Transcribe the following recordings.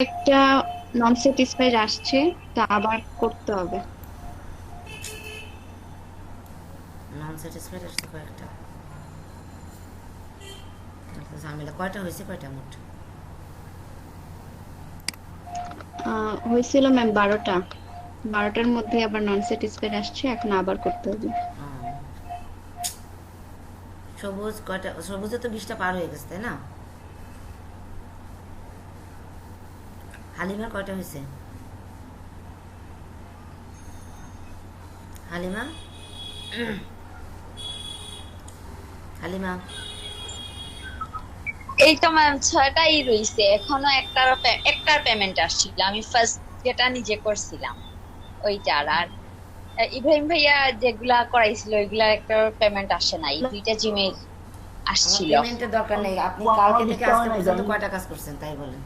একটা নন স্যাটিসফাইড আসছে, তা আবার করতে হবে। নন স্যাটিসফাইড আসছে কয়েকটা, তাহলে তো ঝামেলা। কয়টা হয়েছে, কয়টা মোট? হয়েছিল ম্যাম 12টা। 12টার মধ্যে আবার নন স্যাটিসফাইড আসছে, এখন আবার করতে হবে। সবুজ কয়টা? সবুজে তো 20টা পার হয়ে গেছে, তাই না? হালিমার কয়টা হয়েছে? হালিমা, হালিমা। এই তো ম্যাম 6টাই রইছে, এখনো একটার পেমেন্ট আসছিল, আমি ফার্স্ট যেটা নিজে করছিলাম ওইটার। আর ইব্রাহিম ভাইয়া যেগুলা করাইছিল ওইগুলা একটা পেমেন্ট আসে নাই, দুইটা জিমেইল আমার আসছিল। পেমেন্টের দরকার নেই। আপনি আমার কালকে থেকে বুঝতে হয় আজকে নাই পর্যন্ত জানি কয়টা কাজ করছেন তাই বলেন।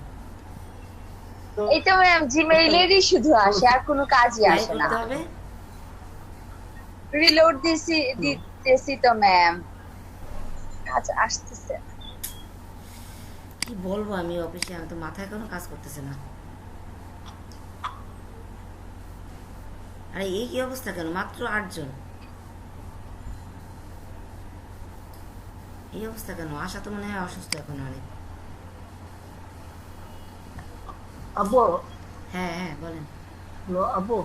তো। এই তো ম্যাম একটা জিমেইলেরই শুধু আসে, আর কোনো কাজই তাই আসে না। করতে হবে। রিলোড দিতেছি তো ম্যাম, কাজ আসতেছে না। কি বলবো আমি অফিসে, আমি তো মাথায় কোনো কাজ করতেছে না। আরে এই কি অবস্থা কেন? মাত্র 8 জন। এই অবস্থা কেন? আশা তো মনে হয় অসুস্থ এখন অনেক। আপু। হ্যাঁ হ্যাঁ বলেন। হ্যালো আপু।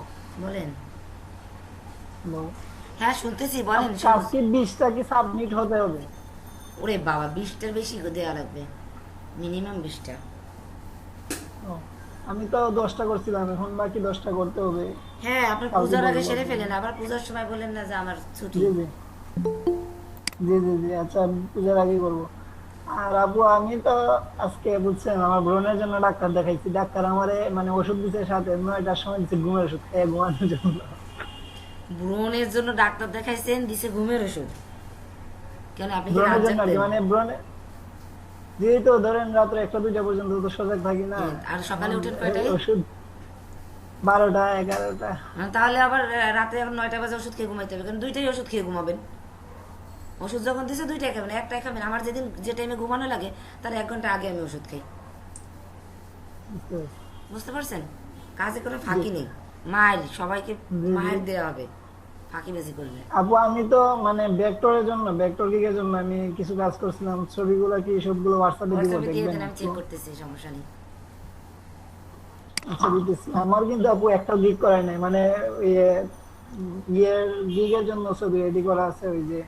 বলেন। হ্যালো। হ্যাঁ শুনতেছি, বলেন সবুজ। আজকে 20টা কি সাবমিট হতে হবে? ওরে বাবা, 20টার বেশি দেওয়া লাগবে, মিনিমাম 20টা। ও, আমি তো 10টা করছিলাম, এখন বাকি 10টা করতে হবে। হ্যাঁ, আপনার কালকে পূজার আগে বলবো সেরে আপনাকে। ফেলেন, আবার পূজার সময় বলেন না যে আমার ছুটি। জি জি। জি জি জি, আচ্ছা আমি পূজার আগেই করবো। আর আপু আমি তো আজকে বুঝছেন আমার ব্রণের জন্য ডাক্তার দেখাইছি। ডাক্তার আমারে মানে ওষুধ দিছে, সাথে 9টার সময় দিছে ঘুমের ওষুধ খেয়ে ঘুমানোর জন্য। ব্রণের জন্য ডাক্তার দেখাইছেন, দিছে ঘুমের ওষুধ? কেন, আপনি কি রাত ব্রণের জন্য আর কি, জাগতেন? মানে ব্রণে যেহেতু ধরেন রাত্রে 1টা 2টা পর্যন্ত তো সজাগ থাকি না। আর সকালে এখন ওঠেন এই কয়টায়? ওষুধ 12টা 11টা। তাহলে আবার রাতে এখন 9টা বাজে ওষুধ খেয়ে ঘুমাইতে হবে, কারণ দুইটাই ওষুধ খেয়ে ঘুমাবেন। ওষুধ যখন দিছে দুইটাই খাবেন, একটাই খাবেন। আমার যেদিন যে টাইমে ঘুমানো লাগে তার 1 ঘন্টা আগে আমি ওষুধ খাই। বুঝতে পারছি। বুঝতে পারছেন? কাজে কোনো জি ফাঁকি নেই। মায়ের সবাইকে জি জি। মায়ের দেওয়া হবে, ফাঁকি বেশি করলে। আপু আমি তো মানে ভেক্টর গিগের জন্য আমি কিছু কাজ করছিলাম, ছবিগুলো কি সবগুলো হোয়াটসঅ্যাপে দিব, হোয়াটসঅ্যাপে দিয়ে দেখবেন দেন, আমি একটু? চেক করতেছি, সমস্যা নেই। আচ্ছা দিতেছি। আমার কিন্তু আপু একটা গিগ করাই নাই, মানে ইয়ে ইয়ের গিগের জন্য ছবি রেডি করা আছে, ওই যে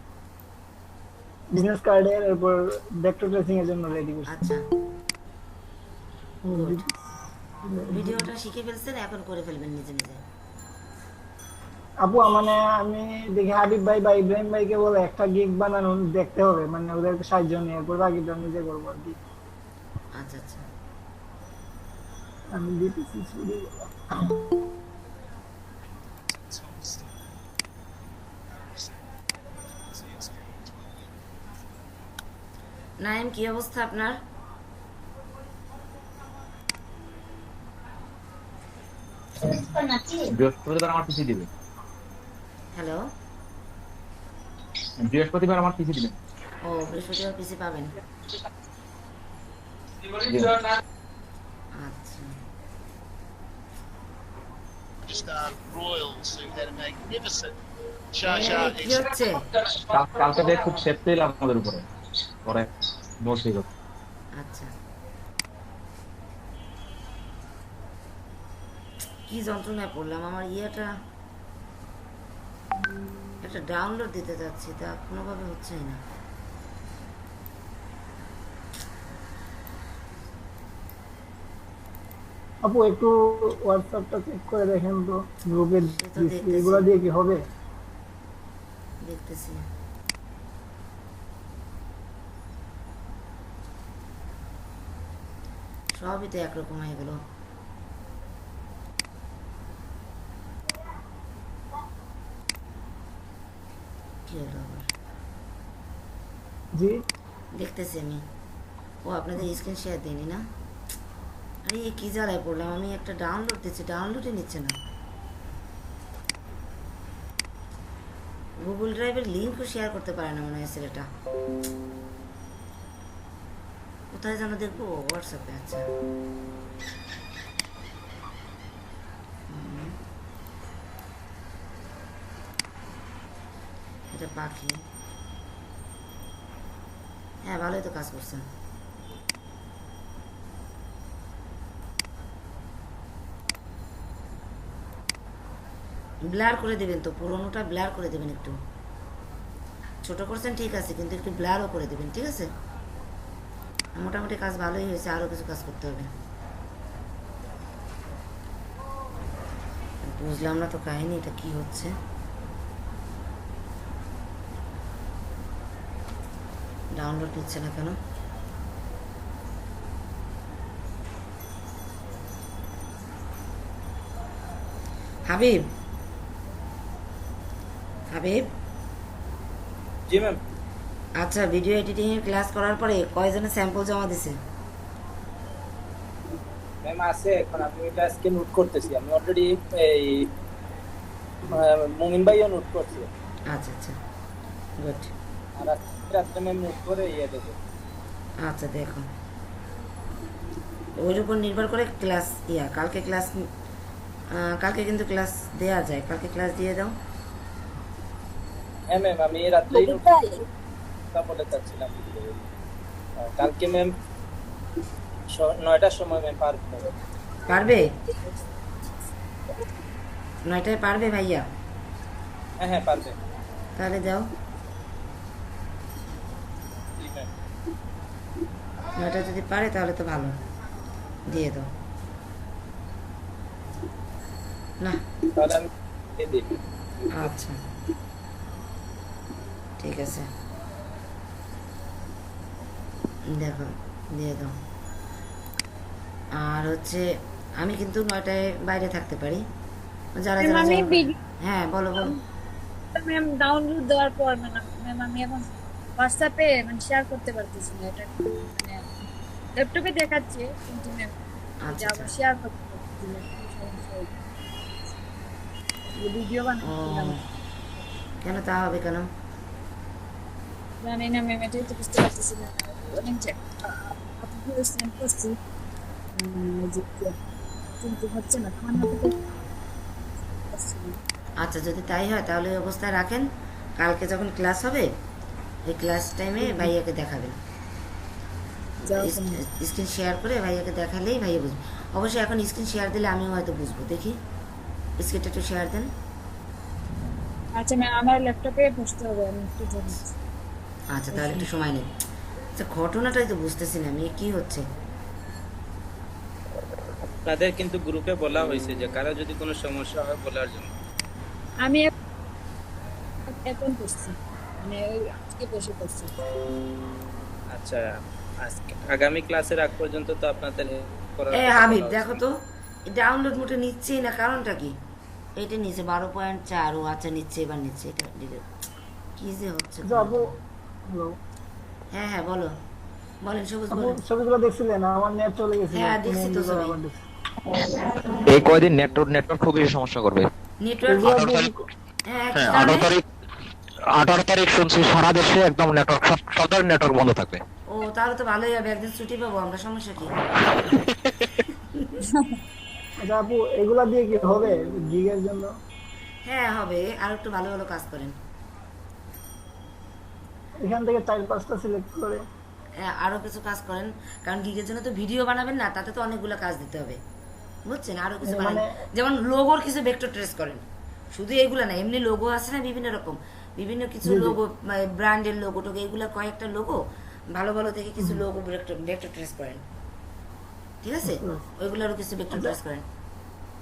বিজনেস কার্ডের, এরপর ভেক্টর ট্রেসিং এর জন্য রেডি করছি। আচ্ছা, গুড। দিতেছি। ভিডিওটা শিখে ফেলছেন, এখন করে ফেলবেন নিজে নিজে। আপু মানে আমি দেখি হাবিব ভাই বা ইব্রাহিম ভাইকে বলে একটা গিগ বানানো দেখতে হবে, মানে ওদেরকে সাহায্য নিয়ে, এরপর বাকিটা নিজে করবো আর কি। আচ্ছা আচ্ছা। আমি দিতেছি ছবিগুলো। নাইম, কি অবস্থা আপনার? বৃহস্পতিবার আমার পিছিয়ে দিবে। হ্যালো। বৃহস্পতিবার আমার পিছিয়ে দিবেন। ও, বৃহস্পতিবার পিসি পাবেন? জি। আচ্ছা। এই কি হচ্ছে? কালকে থেকে খুব সেফ ছিল আমাদের উপরে, পরে বলছিল। আচ্ছা, কি যন্ত্রণায় পড়লাম। আমার ইয়েটা একটা ডাউনলোড দিতে যাচ্ছি, তা কোনোভাবে হচ্ছেই না। আপু একটু হোয়াটসঅ্যাপটা চেক করে দেখেন তো, গ্রুপে সে তো দিচ্ছি, দেখতেছি, এগুলা দিয়ে কি হবে? দেখতেছি। সবই তো একরকম হয়ে গেল। কি হলো আবার? জি। দেখতেছি আমি। ও, আপনাদের স্ক্রিন শেয়ার দিইনি না? আরে কি জ্বালায় পড়লাম আমি। একটা ডাউনলোড দিচ্ছি, ডাউনলোডই নিচ্ছে না। গুগল ড্রাইভের লিঙ্কও শেয়ার করতে পারে না মনে হয় ছেলেটা। কোথায় যেন দেখবো, হোয়াটসঅ্যাপে। আচ্ছা, এটা পাখি। হ্যাঁ ভালোই তো কাজ করছেন। ব্লার করে দেবেন তো, পুরোনোটা ব্লার করে দেবেন একটু। ছোট করছেন ঠিক আছে, কিন্তু একটু ব্লারও করে দেবেন, ঠিক আছে? মোটামুটি কাজ ভালোই হয়েছে, আরও কিছু কাজ করতে হবে। বুঝলাম না তো কাহিনী, এটা কি হচ্ছে? ডাউনলোড নিচ্ছে না কেন? হাবিব, হাবিব, জি ম্যাম। আচ্ছা ভিডিও এডিটিং এর ক্লাস করার পরে কয়জনে স্যাম্পল জমা দিছে? ম্যাম আছে, এখন আমি এটা আজকে নোট করতেছি। আমি অলরেডি এই মুমিন ভাইও নোট করছি। আচ্ছা আচ্ছা, গুড। আর আজকে রাত্রে ম্যাম নোট করে ইয়ে দেবো। আচ্ছা দেখো, ওর উপর নির্ভর করে ক্লাস কালকে ক্লাস, কালকে কিন্তু ক্লাস দেওয়া যায়, কালকে ক্লাস দিয়ে দাও। হ্যাঁ ম্যাম, আমি রাত্রেই নোট বলে চাচ্ছিলাম। কালকে ম্যাম 9টার সময় ম্যাম পারবে। পারবে? 9টায় পারবে ভাইয়া? হ্যাঁ হ্যাঁ পারবে। তাহলে যাও, জি ম্যাম। 9টা যদি পারে তাহলে তো ভালো, দিয়ে দাও। না তাহলে আমি দিয়ে দিই। আচ্ছা ঠিক আছে, দেখো দিয়ে দাও। আর হচ্ছে আমি কিন্তু 9টায় বাইরে থাকতে পারি, যারা যারা আমি যাবে- হ্যাঁ বলো বলো। ম্যাম ডাউনলোড দেওয়ার পর ম্যাম আমি এখন হোয়াটসঅ্যাপে শেয়ার করতে পারতেছি না, এটা মানে ল্যাপটপে দেখাচ্ছে কিন্তু ম্যাম আচ্ছা আবার আচ্ছা, শেয়ার করতে পারতেছি না, ভিডিও ও বানাচ্ছিলাম। কেন তা হবে কেন? জানি না ম্যাম, এটাই তো বুঝতে পারতেছি না। অনেক আপনাকে সেন্ড করছি যে কিন্তু হচ্ছে না, আমার মতো হচ্ছে না। আচ্ছা যদি তাই হয় তাহলে এই অবস্থায় রাখেন, কালকে যখন ক্লাস হবে এই ক্লাস টাইমে ভাইয়াকে দেখাবেন, যাও স্ক্রিন শেয়ার করে ভাইয়াকে দেখালেই ভাইয়া বুঝবে। অবশ্যই এখন স্ক্রিন শেয়ার দিলে আমিও হয়তো বুঝবো, দেখি স্ক্রিনটা একটু শেয়ার দেন। আচ্ছা ম্যাম, আমার ল্যাপটপে বসতে হবে, আমি একটু জানাচ্ছি। আচ্ছা তাহলে একটু সময় নেই। আচ্ছা ঘটনাটাই তো বুঝতেছি না আমি, কি হচ্ছে? তাদের কিন্তু গ্রুপে বলা হয়েছে যে কারো যদি কোনো সমস্যা হয় বলার জন্য। আমি এখন করছি, মানে ওই আজকে বসে করছি। আচ্ছা, আজকে আগামী ক্লাসের আগ পর্যন্ত তো আপনাদের করার এ কথা হাবিব বলা দেখো হয়েছে। তো ডাউনলোড মোটে নিচ্ছেই না, কারণটা কি? এটা নিচে 12.4, ও আচ্ছা নিচ্ছে, এবার নিচ্ছে, এটা কি যে হচ্ছে? আচ্ছা আপু, হ্যালো হ্যাঁ হ্যাঁ বলো, বলেন সবুজ আপু, বলেন। ছবিগুলো দেখছিলেন? আমার নেট চলে গেছিল, হ্যাঁ, তুমি দেখছি তো এমবি করে ছবি। আবার দেখছি। এই কয়দিন নেটওয়ার্ক খুব বেশি সমস্যা করবে। নেটওয়ার্ক এগুলো 18 দিয়ে তারিখ, হ্যাঁ হ্যাঁ কি কারণে? 18 তারিখ শুনছি সারা দেশে একদম নেটওয়ার্ক, সব ধরনের নেটওয়ার্ক বন্ধ থাকবে। ও তাহলে তো ভালোই হবে, একদিন ছুটি পাবো আমরা, সমস্যা কি? আচ্ছা আপু, এগুলা দিয়ে কি হবে গিগের জন্য? হ্যাঁ হবে, আর একটু ভালো ভালো কাজ করেন। এখান থেকে 4-5টা সিলেক্ট করে হ্যাঁ, আরো কিছু কাজ করেন, কারণ গিগের জন্য তো ভিডিও বানাবেন না, তাতে তো অনেকগুলো কাজ দিতে হবে, বুঝছেন? আরো কিছু বানান, যেমন লোগোর কিছু ভেক্টর ট্রেস করেন, শুধু এইগুলো না, এমনি লোগো আছে না বিভিন্ন রকম, বিভিন্ন কিছু লোগো, ব্র্যান্ডের লোগো টোগো, এগুলো কয়েকটা লোগো ভালো ভালো থেকে কিছু লোগো ভেক্টর ট্রেস করেন, ঠিক আছে? ওইগুলো আরো কিছু ভেক্টর ট্রেস করেন।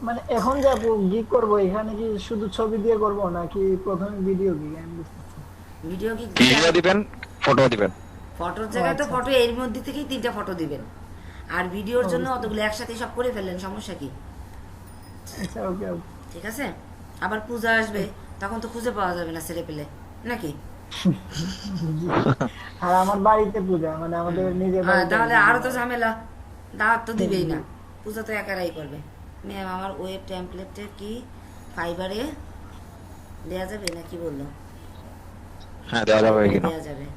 মানে এখন যে আপু গিগ করবো, এখানে কি শুধু ছবি দিয়ে করবো নাকি প্রথমে ভিডিও গিগ? আমি বুঝতেছি না। ভিডিও কি ভিডিও দিবেন, ফটো দিবেন। ফটোর জায়গায় তো ফটো এর মধ্যে থেকেই 3টা ফটো দিবেন, আর ভিডিওর জন্য অতগুলো একসাথে সব করে ফেললেন, সমস্যা কি? আচ্ছা ওকে ওকে। ঠিক আছে? আবার পূজা আসবে, তখন তো খুঁজে পাওয়া যাবে না ছেলে পেলে, নাকি? আর আমার বাড়িতে পূজা, মানে আমাদের নিজের হ্যাঁ, বাড়িতে। তাহলে আরো তো ঝামেলা, দাওয়াত তো দিবেই না, পূজা তো একারাই করবে। ম্যাম আমার ওয়েব টেমপ্লেটে কি ফাইবারে দেয়া যাবে না কি বললো? হ্যাঁ দেওয়া যাবে কিনা? দেয়া যাবে।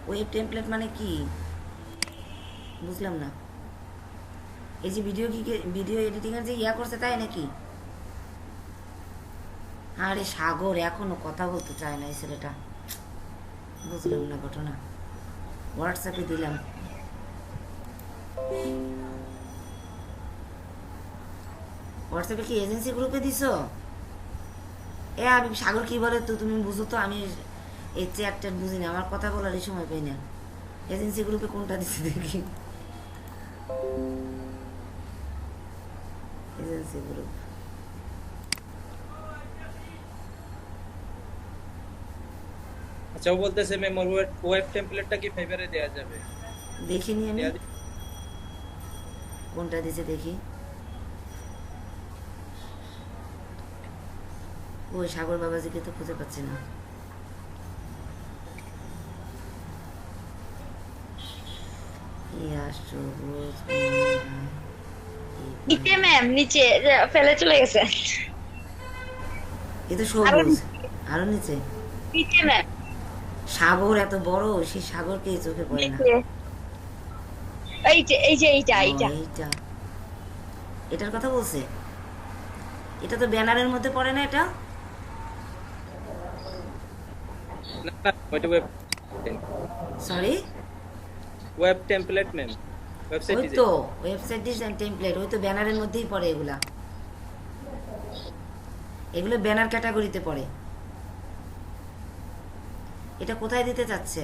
ওয়েব টেমপ্লেট মানে কি বুঝলাম না। এই যে ভিডিও এডিটিং এর যে করছে তাই নাকি? আরে সাগর এখনো কথা বলতে চায় না এই ছেলেটা, বুঝলাম না ঘটনা। হোয়াটসঅ্যাপে দিলাম। হোয়াটসঅ্যাপে কি এজেন্সি গ্রুপে দিছো? আমি সাগর কি বলে তো তুমি বুঝো তো, আমি এই চ্যাট বুঝি না, আমার কথা বলারই সময় পাই না। এজেন্সি গ্রুপে কোনটা দিচ্ছে দেখি। এজেন্সি গ্রুপ আচ্ছা, ও বলতেছে ম্যাম ওর ওয়েব টেমপ্লেটটা কি ফাইবারে দেওয়া যাবে? দেখিনি আমি দেয়া দি- কোনটা দিছে দেখি। ওই সাগর বাবাজিকে তো খুঁজে পাচ্ছি না। সবুজ ইতে ম্যাম নিচে ফেলে চলে গেছে। এ তো সবুজ। আরো নিচে নিচে ম্যাম সাগর এত বড়, সেই সাগরকে চোখে পড়ে না। এইটা এইটা, এটার কথা বলছে। এটা তো ব্যানারের মধ্যে পড়ে না এটা। না না, ওইটা sorry, web template ma'am, website ওই ডিজাইন। তো ওয়েবসাইট ডিজাইন টেমপ্লেট, ওই তো ব্যানারের মধ্যেই পড়ে এগুলা। এগুলো ব্যানার ক্যাটাগরিতে পড়ে। এটা কোথায় দিতে চাচ্ছে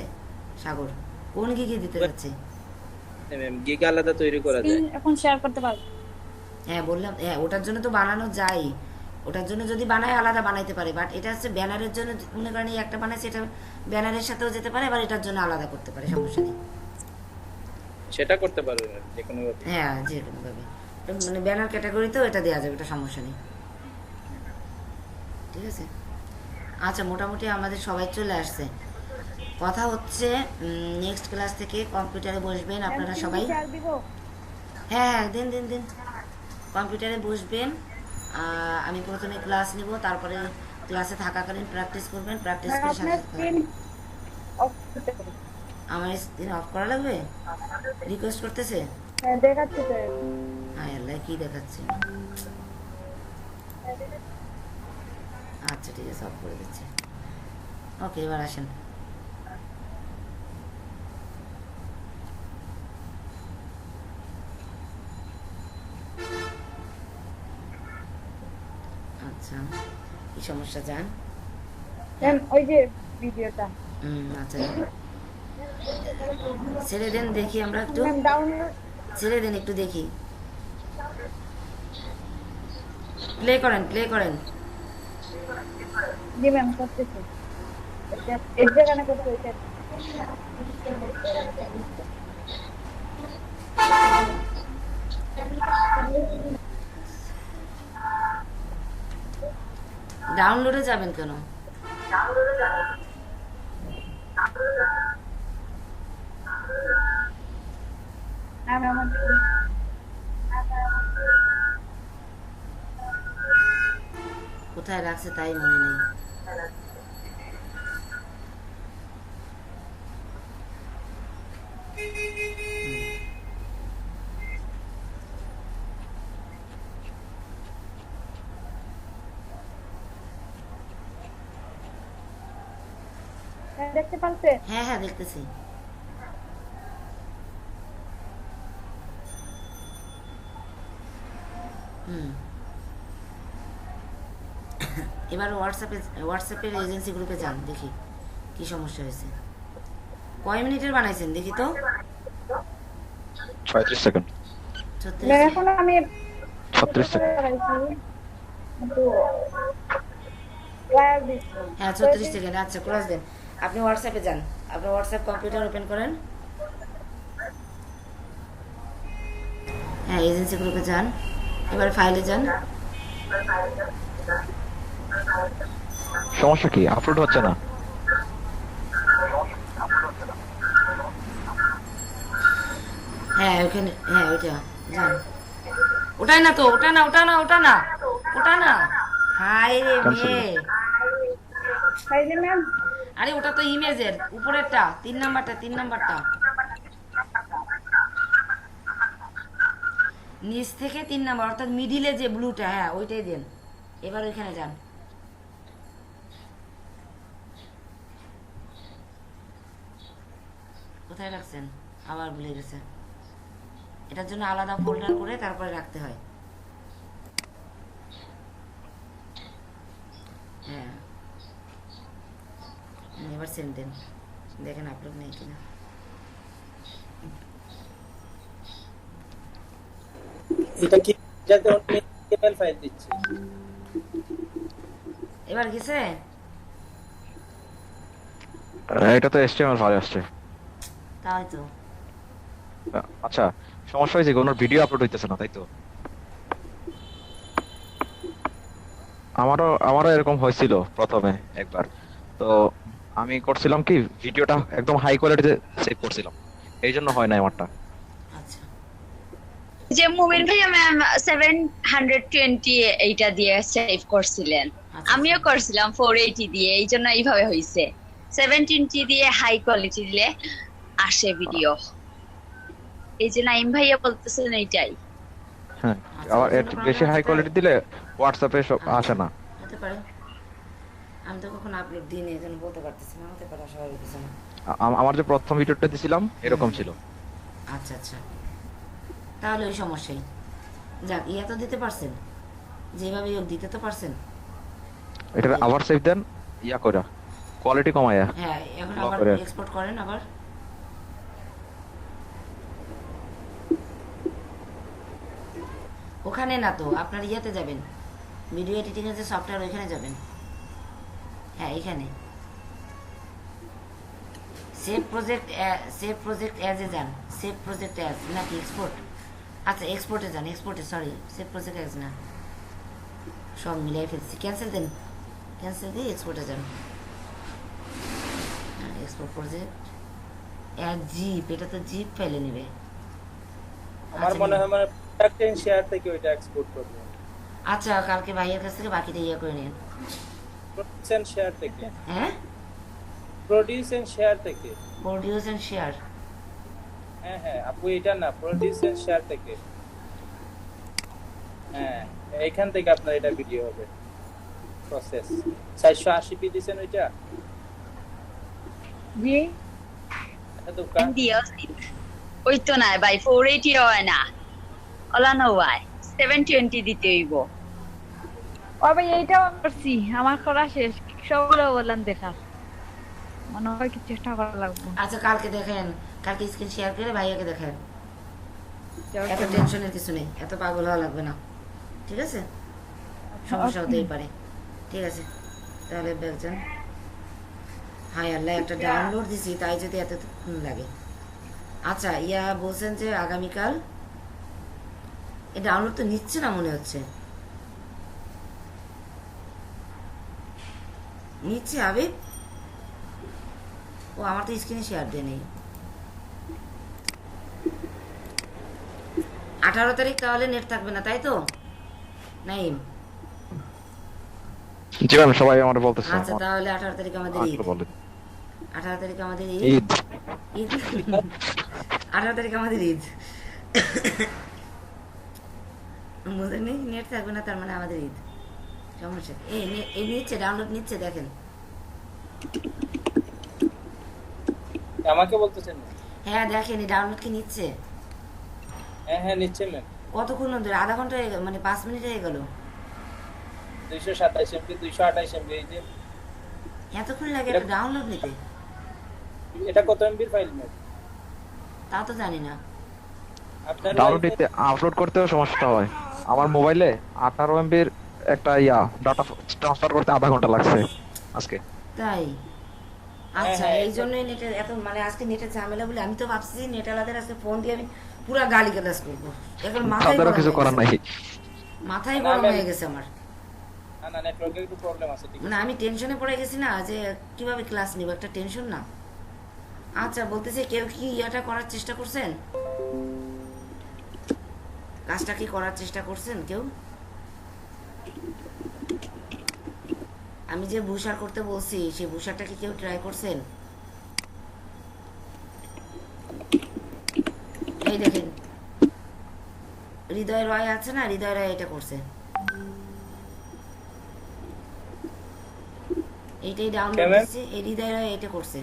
সাগর? কোন গিগে দিতে যাচ্ছে? ম্যাম গিগ আলাদা তৈরি করা যায়। এখন শেয়ার করতে পারবো। হ্যাঁ বললাম, হ্যাঁ ওটার জন্য তো বানানো যায়। ওটার জন্য যদি বানায় আলাদা বানাইতে পারে, বাট এটা হচ্ছে ব্যানারের জন্য। মনে করেন এই একটা বানাইছে, এটা ব্যানারের সাথেও যেতে পারে, আবার এটার জন্য আলাদা করতে পারে, সমস্যা নেই। সেটা করতে পারবে যে কোনো ভাবে। হ্যাঁ যে কোনো ভাবে, মানে ব্যানার ক্যাটাগরিতেও এটা দেওয়া যাবে, এটা সমস্যা নেই। ঠিক আছে, আচ্ছা মোটামুটি আমাদের সবাই চলে আসছে। কথা হচ্ছে নেক্সট ক্লাস থেকে কম্পিউটারে বসবেন আপনারা সবাই। হ্যাঁ হ্যাঁ দিন দিন দিন, কম্পিউটারে বসবেন। আমি প্রথমে ক্লাস নিব, তারপরে ক্লাসে থাকাকালীন প্র্যাকটিস করবেন। প্র্যাকটিস করে সাথে আমার স্ক্রিন অফ করা লাগবে। রিকোয়েস্ট করতেছে। হ্যাঁ আল্লাহ কি দেখাচ্ছে। আচ্ছা ঠিক আছে, অফ করে দিচ্ছি। ওকে এবার আসেন। আচ্ছা কি সমস্যা জান? ওই যে ভিডিওটা আচ্ছা ছেড়ে দেন দেখি, আমরা একটু ছেড়ে দেন একটু দেখি। প্লে করেন, প্লে করেন। জি ম্যাম করতেছি। এই জায়গাটা করতে হইছে। ডাউনলোডে যাবেন কেন? কোথায় রাখছে তাই মনে নেই। দেখতে পারছে? হ্যাঁ হ্যাঁ দেখতেছি। এবার হোয়াটসঅ্যাপের এজেন্সি গ্রুপে যান, দেখি কি সমস্যা হয়েছে। কয় মিনিটের বানাইছেন দেখি তো? 36 সেকেন্ড। 36 এখন আমি 36 সেকেন্ড। হ্যাঁ 36 সেকেন্ড। আচ্ছা ক্রস দেন। আপনি হোয়াটসঅ্যাপে যান, আপনি হোয়াটসঅ্যাপ কম্পিউটার ওপেন করেন। হ্যাঁ এজেন্সি গ্রুপে যান, এবার ফাইলে যান। সমস্যা কি? আপলোড হচ্ছে না। হ্যাঁ ওখানে, হ্যাঁ ওইটা যান। ওটাই না তো, ওটা না, ওটা না, ওটা না, ওটা না। হাই রে মেয়ে, আরে ওটা তো ইমেজের উপরেরটা, 3 নাম্বারটা, 3 নাম্বারটা নিচ থেকে 3 নাম্বার, অর্থাৎ মিডিলে যে ব্লুটা, হ্যাঁ ওইটাই দেন। এবার ওইখানে যান। কোথায় রাখছেন? আবার ভুলে গেছে। এটার জন্য আলাদা ফোল্ডার করে তারপরে রাখতে হয়। হ্যাঁ, এবার সেন্ড দেন, দেখেন আপলোড নেই কিনা। এটা কি যাতে অন্য ইমেল ফাইল দিচ্ছে? এবার গেছে? এটা তো HTML ফাইল আসছে। তাই তো। আচ্ছা, সমস্যা হয়েছে কোনো ভিডিও আপলোড হইতেছে না, তাই তো? আমারও এরকম হয়েছিল প্রথমে একবার। তো আমি করছিলাম কি, ভিডিওটা একদম হাই কোয়ালিটিতে সেভ করছিলাম, এই জন্য হয় না আমারটা। আচ্ছা যে মুমিন ভাইয়া ম্যাম 720 এইটা দিয়ে সেভ করছিলেন, আচ্ছা। আমিও করছিলাম 480 দিয়ে, এই জন্য এইভাবে হয়েছে। 720 দিয়ে হাই কোয়ালিটি দিলে আসে ভিডিও, এই যে নাইম ভাইয়া বলতেছেন এইটাই। হ্যাঁ, আচ্ছা, আবার এই এর জন্য বেশি problem হাই হচ্ছে। কোয়ালিটি দিলে হোয়াটসঅ্যাপে সব আসে না। হতে পারে, আমি তো কখন আপলোড দিইনি, এই জন্য বলতে পারতেছি না। হতে পারে, স্বাভাবিক কিছু না। আমার যে প্রথম ভিডিওটা দিছিলাম এরকম ছিল। আচ্ছা আচ্ছা, তাহলে ওই সমস্যাই। যাক, ইয়া তো দিতে পারছেন, যেভাবে হোক দিতে তো পারছেন। এটা আবার সেভ দেন, ইয়া কইরা কোয়ালিটি কমায়া। হ্যাঁ, এখন Lock আবার করে। এক্সপোর্ট করেন আবার। ওখানে না তো, আপনার ইয়াতে যাবেন, ভিডিও এডিটিং এর যে সফটওয়্যার, ওইখানে যাবেন। হ্যাঁ, এখানে সেভ প্রজেক্ট অ্যাজ এ যান, সেভ প্রজেক্ট অ্যাজ নাকি এক্সপোর্ট? আচ্ছা, এক্সপোর্টে যান, এক্সপোর্টে, সরি, সেভ প্রজেক্ট অ্যাজ না, সব মিলাই ফেলছি। ক্যান্সেল দেন, ক্যান্সেল দিয়ে এক্সপোর্টে যান। এক্সপোর্ট প্রজেক্ট অ্যাজ জিপ, এটা তো জিপ ফাইলে নেবে। আমার মনে হয় মানে প্রোডাক্ট এন্ড শেয়ার থেকে ওইটা এক্সপোর্ট করবে। আচ্ছা, কালকে ভাইয়ের কাছ থেকে বাকিটা ইয়ে করে নিন। প্রোডিউস এন্ড শেয়ার থেকে, হ্যাঁ, প্রোডিউস এন্ড শেয়ার থেকে। Produce and share. হ্যাঁ হ্যাঁ আপু, এটা না, প্রোডিউস এন্ড শেয়ার থেকে। হ্যাঁ, এইখান থেকে আপনার এটা ভিডিও হবে। প্রসেস 480p দিছেন ওইটা। জি এটা তো কান ওই তো নাই ভাই, 480 হয় না, ওলানো ভাই 720 দিতে হইব। ও ভাই এইটাও করছি, আমার করা শেষ, সবগুলো বললাম দেখার, মনে হয় কি চেষ্টা করা লাগবে। আচ্ছা, কালকে দেখেন, কালকে স্ক্রিন শেয়ার করে ভাইয়াকে দেখেন। এত টেনশনের কিছু নেই, এত পাগল হওয়া লাগবে না, ঠিক আছে? সমস্যা হতেই পারে, ঠিক আছে? তাহলে দেখছেন, হাই আল্লাহ, একটা ডাউনলোড দিছি, তাই যদি এতক্ষণ লাগে। আচ্ছা, ইয়া বলছেন যে আগামীকাল, এই ডাউনলোড তো নিচ্ছে না মনে হচ্ছে। নিচ্ছে আবিব? ও, আমার তো স্ক্রিনে শেয়ার দিয়ে নেই। 18 তারিখ তাহলে নেট থাকবে না, তাই তো নাইম? জি ম্যাম, সবাই আমার বলতেছে। আচ্ছা, তাহলে 18 তারিখ আমাদের ঈদ। আচ্ছা, বলেন। 18 তারিখ আমাদের ঈদ। ঈদ। ঈদ 18 তারিখ আমাদের ঈদ। বুঝলেন? নেট থাকবে না, তার মানে আমাদের ঈদ। সমস্যা কি? এই নিচ্ছে, ডাউনলোড নিচ্ছে, দেখেন। আমাকে বলতেছেন? হ্যাঁ, দেখেন, এই ডাউনলোড কি নিচ্ছে? হ্যাঁ হ্যাঁ নিচ্ছে ম্যাম। কতক্ষণ ধরে? আধা ঘন্টা হয়ে গেল, মানে 5 মিনিট হয়ে গেল। 227 MB 228 MB। এই যে এতক্ষণ লাগে একটা ডাউনলোড নিতে? এটা কত এমবির ফাইল ম্যাম? তা তো জানি না। আপনার ডাউনলোড দিতে, আপলোড করতেও সমস্যা হয়। আমার মোবাইলে 18 এমবির একটা ডাটা ট্রান্সফার করতে আধা ঘন্টা লাগছে আজকে। তাই? আচ্ছা, হ্যাঁ, এই জন্যই নেটের এত, মানে আজকে নেটের ঝামেলা বলে আমি তো ভাবছি নেট আলাদের আজকে ফোন দিয়ে আমি পুরা গালি গালাজ করবো। এখন মাথায় তাদেরও কিছু করার নাই। মাথায় গরম হয়ে গেছে আমার। না না, নেটওয়ার্কের একটু প্রবলেম আছে, ঠিক মানে আমি টেনশনে পড়ে গেছি না, যে কিভাবে ক্লাস নিব, একটা টেনশন না। আচ্ছা, বলতেছে কেউ কি ইয়াটা করার চেষ্টা করছেন? কাজটা কি করার চেষ্টা করছেন কেউ? আমি যে বুশার করতে বলছি, সেই বুশারটা কি কেউ ট্রাই করছেন? এই দেখেন, হৃদয় রয় আছে না, হৃদয় রয় এটা করছে। এইটাই ডাউনলোড দিচ্ছি, এই হৃদয় রয় এটা করছে।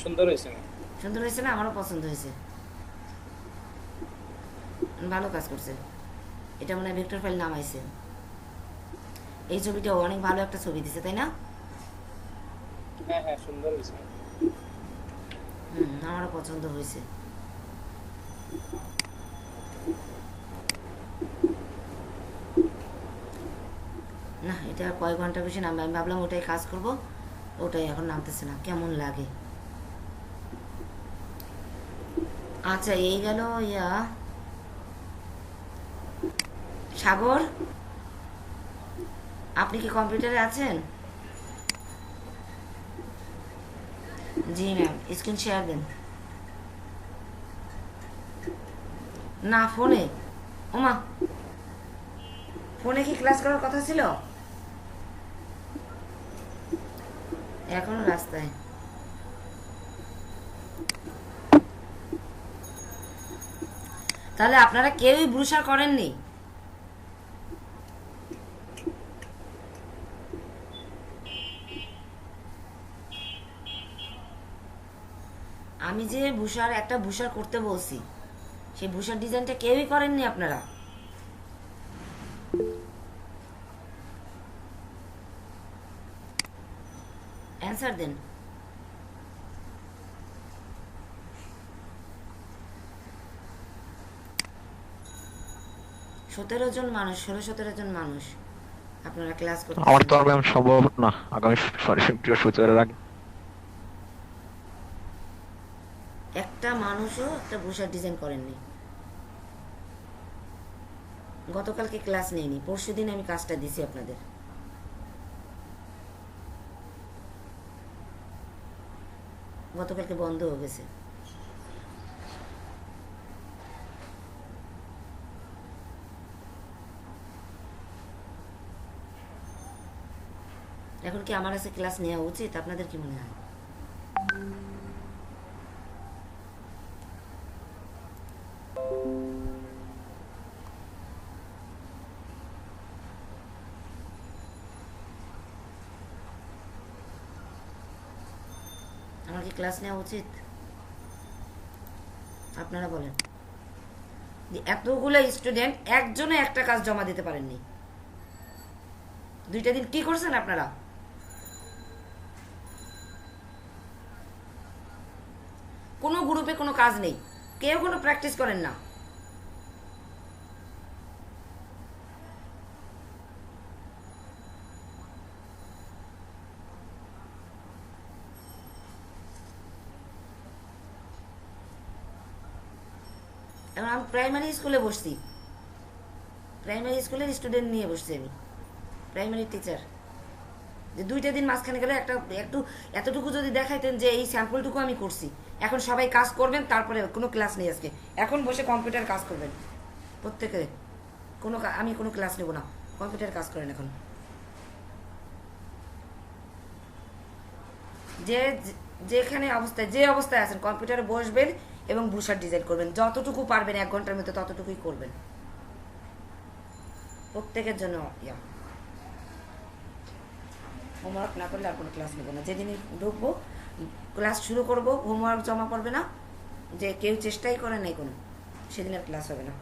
সুন্দর হয়েছে না? সুন্দর হয়েছে না? আমারও পছন্দ হয়েছে, ভালো কাজ করছে। এটা মনে হয় ভেক্টর ফাইল নামাইছে। এই ছবিটা অনেক ভালো একটা ছবি দিছে, তাই না? হ্যাঁ হ্যাঁ, সুন্দর হয়েছে। আমারও পছন্দ হয়েছে। না, এটা আর কয়েক ঘন্টা বেশি নামবে। আমি ভাবলাম ওটাই কাজ করব, ওটাই এখন নামতেছে না, কেমন লাগে। আচ্ছা, এই গেল ইয়া। সাগর, আপনি কি কম্পিউটারে আছেন? জি ম্যাম, স্ক্রিন শেয়ার দেন। না, ফোনে। ওমা, ফোনে কি ক্লাস করার কথা ছিল? এখনো রাস্তায়। তাহলে আপনারা কেউই ব্রুশার করেননি? আমি যে একটা ভূষার করতে বলছি, সেই ভূষার ডিজাইনটা কেউই করেননি আপনারা? অ্যান্সার দেন। সতেরো জন মানুষ, 16-17 জন মানুষ আপনারা ক্লাস করতে। আমার তো আর ম্যাম সম্ভব না আগামী বৃহস্পতিবারের আগে। একটা মানুষও একটা ভূষার ডিজাইন করেননি। গতকালকে ক্লাস নেইনি, পরশুদিন আমি কাজটা দিছি আপনাদের। গতকালকে বন্ধ হয়ে গেছে। এখন কি আমার কাছে ক্লাস নেওয়া উচিত? আপনাদের কি মনে হয়? আমার কি ক্লাস নেওয়া উচিত? আপনারা বলেন। এতগুলো স্টুডেন্ট, একজনে একটা কাজ জমা দিতে পারেননি। 2টা দিন কি করছেন আপনারা? কোনো গ্রুপে কোনো কাজ নেই, কেউ কোনো প্র্যাকটিস করেন না। এখন আমি প্রাইমারি স্কুলে বসছি, প্রাইমারি স্কুলের স্টুডেন্ট নিয়ে বসছি আমি, প্রাইমারি টিচার। যে 2টা দিন মাঝখানে গেলে একটু এতটুকু যদি দেখাইতেন যে এই স্যাম্পলটুকু আমি করছি, এখন সবাই কাজ করবেন, তারপরে কোনো ক্লাস নেই আজকে, এখন বসে কম্পিউটার কাজ করবেন প্রত্যেকে। আমি কোনো ক্লাস নেব না, কম্পিউটার কাজ করেন এখন। যেখানে অবস্থায়, যে অবস্থায় আছেন, কম্পিউটারে বসবেন এবং ব্রুশার ডিজাইন করবেন, যতটুকু পারবেন 1 ঘন্টার মধ্যে ততটুকুই করবেন প্রত্যেকের জন্য। হোমওয়ার্ক না করলে আর কোনো ক্লাস নেব না। যেদিনই ঢুকবো, ক্লাস শুরু করব, হোমওয়ার্ক জমা পড়বে না, যে কেউ চেষ্টাই করে নাই কোনো, সেদিন আর ক্লাস হবে না।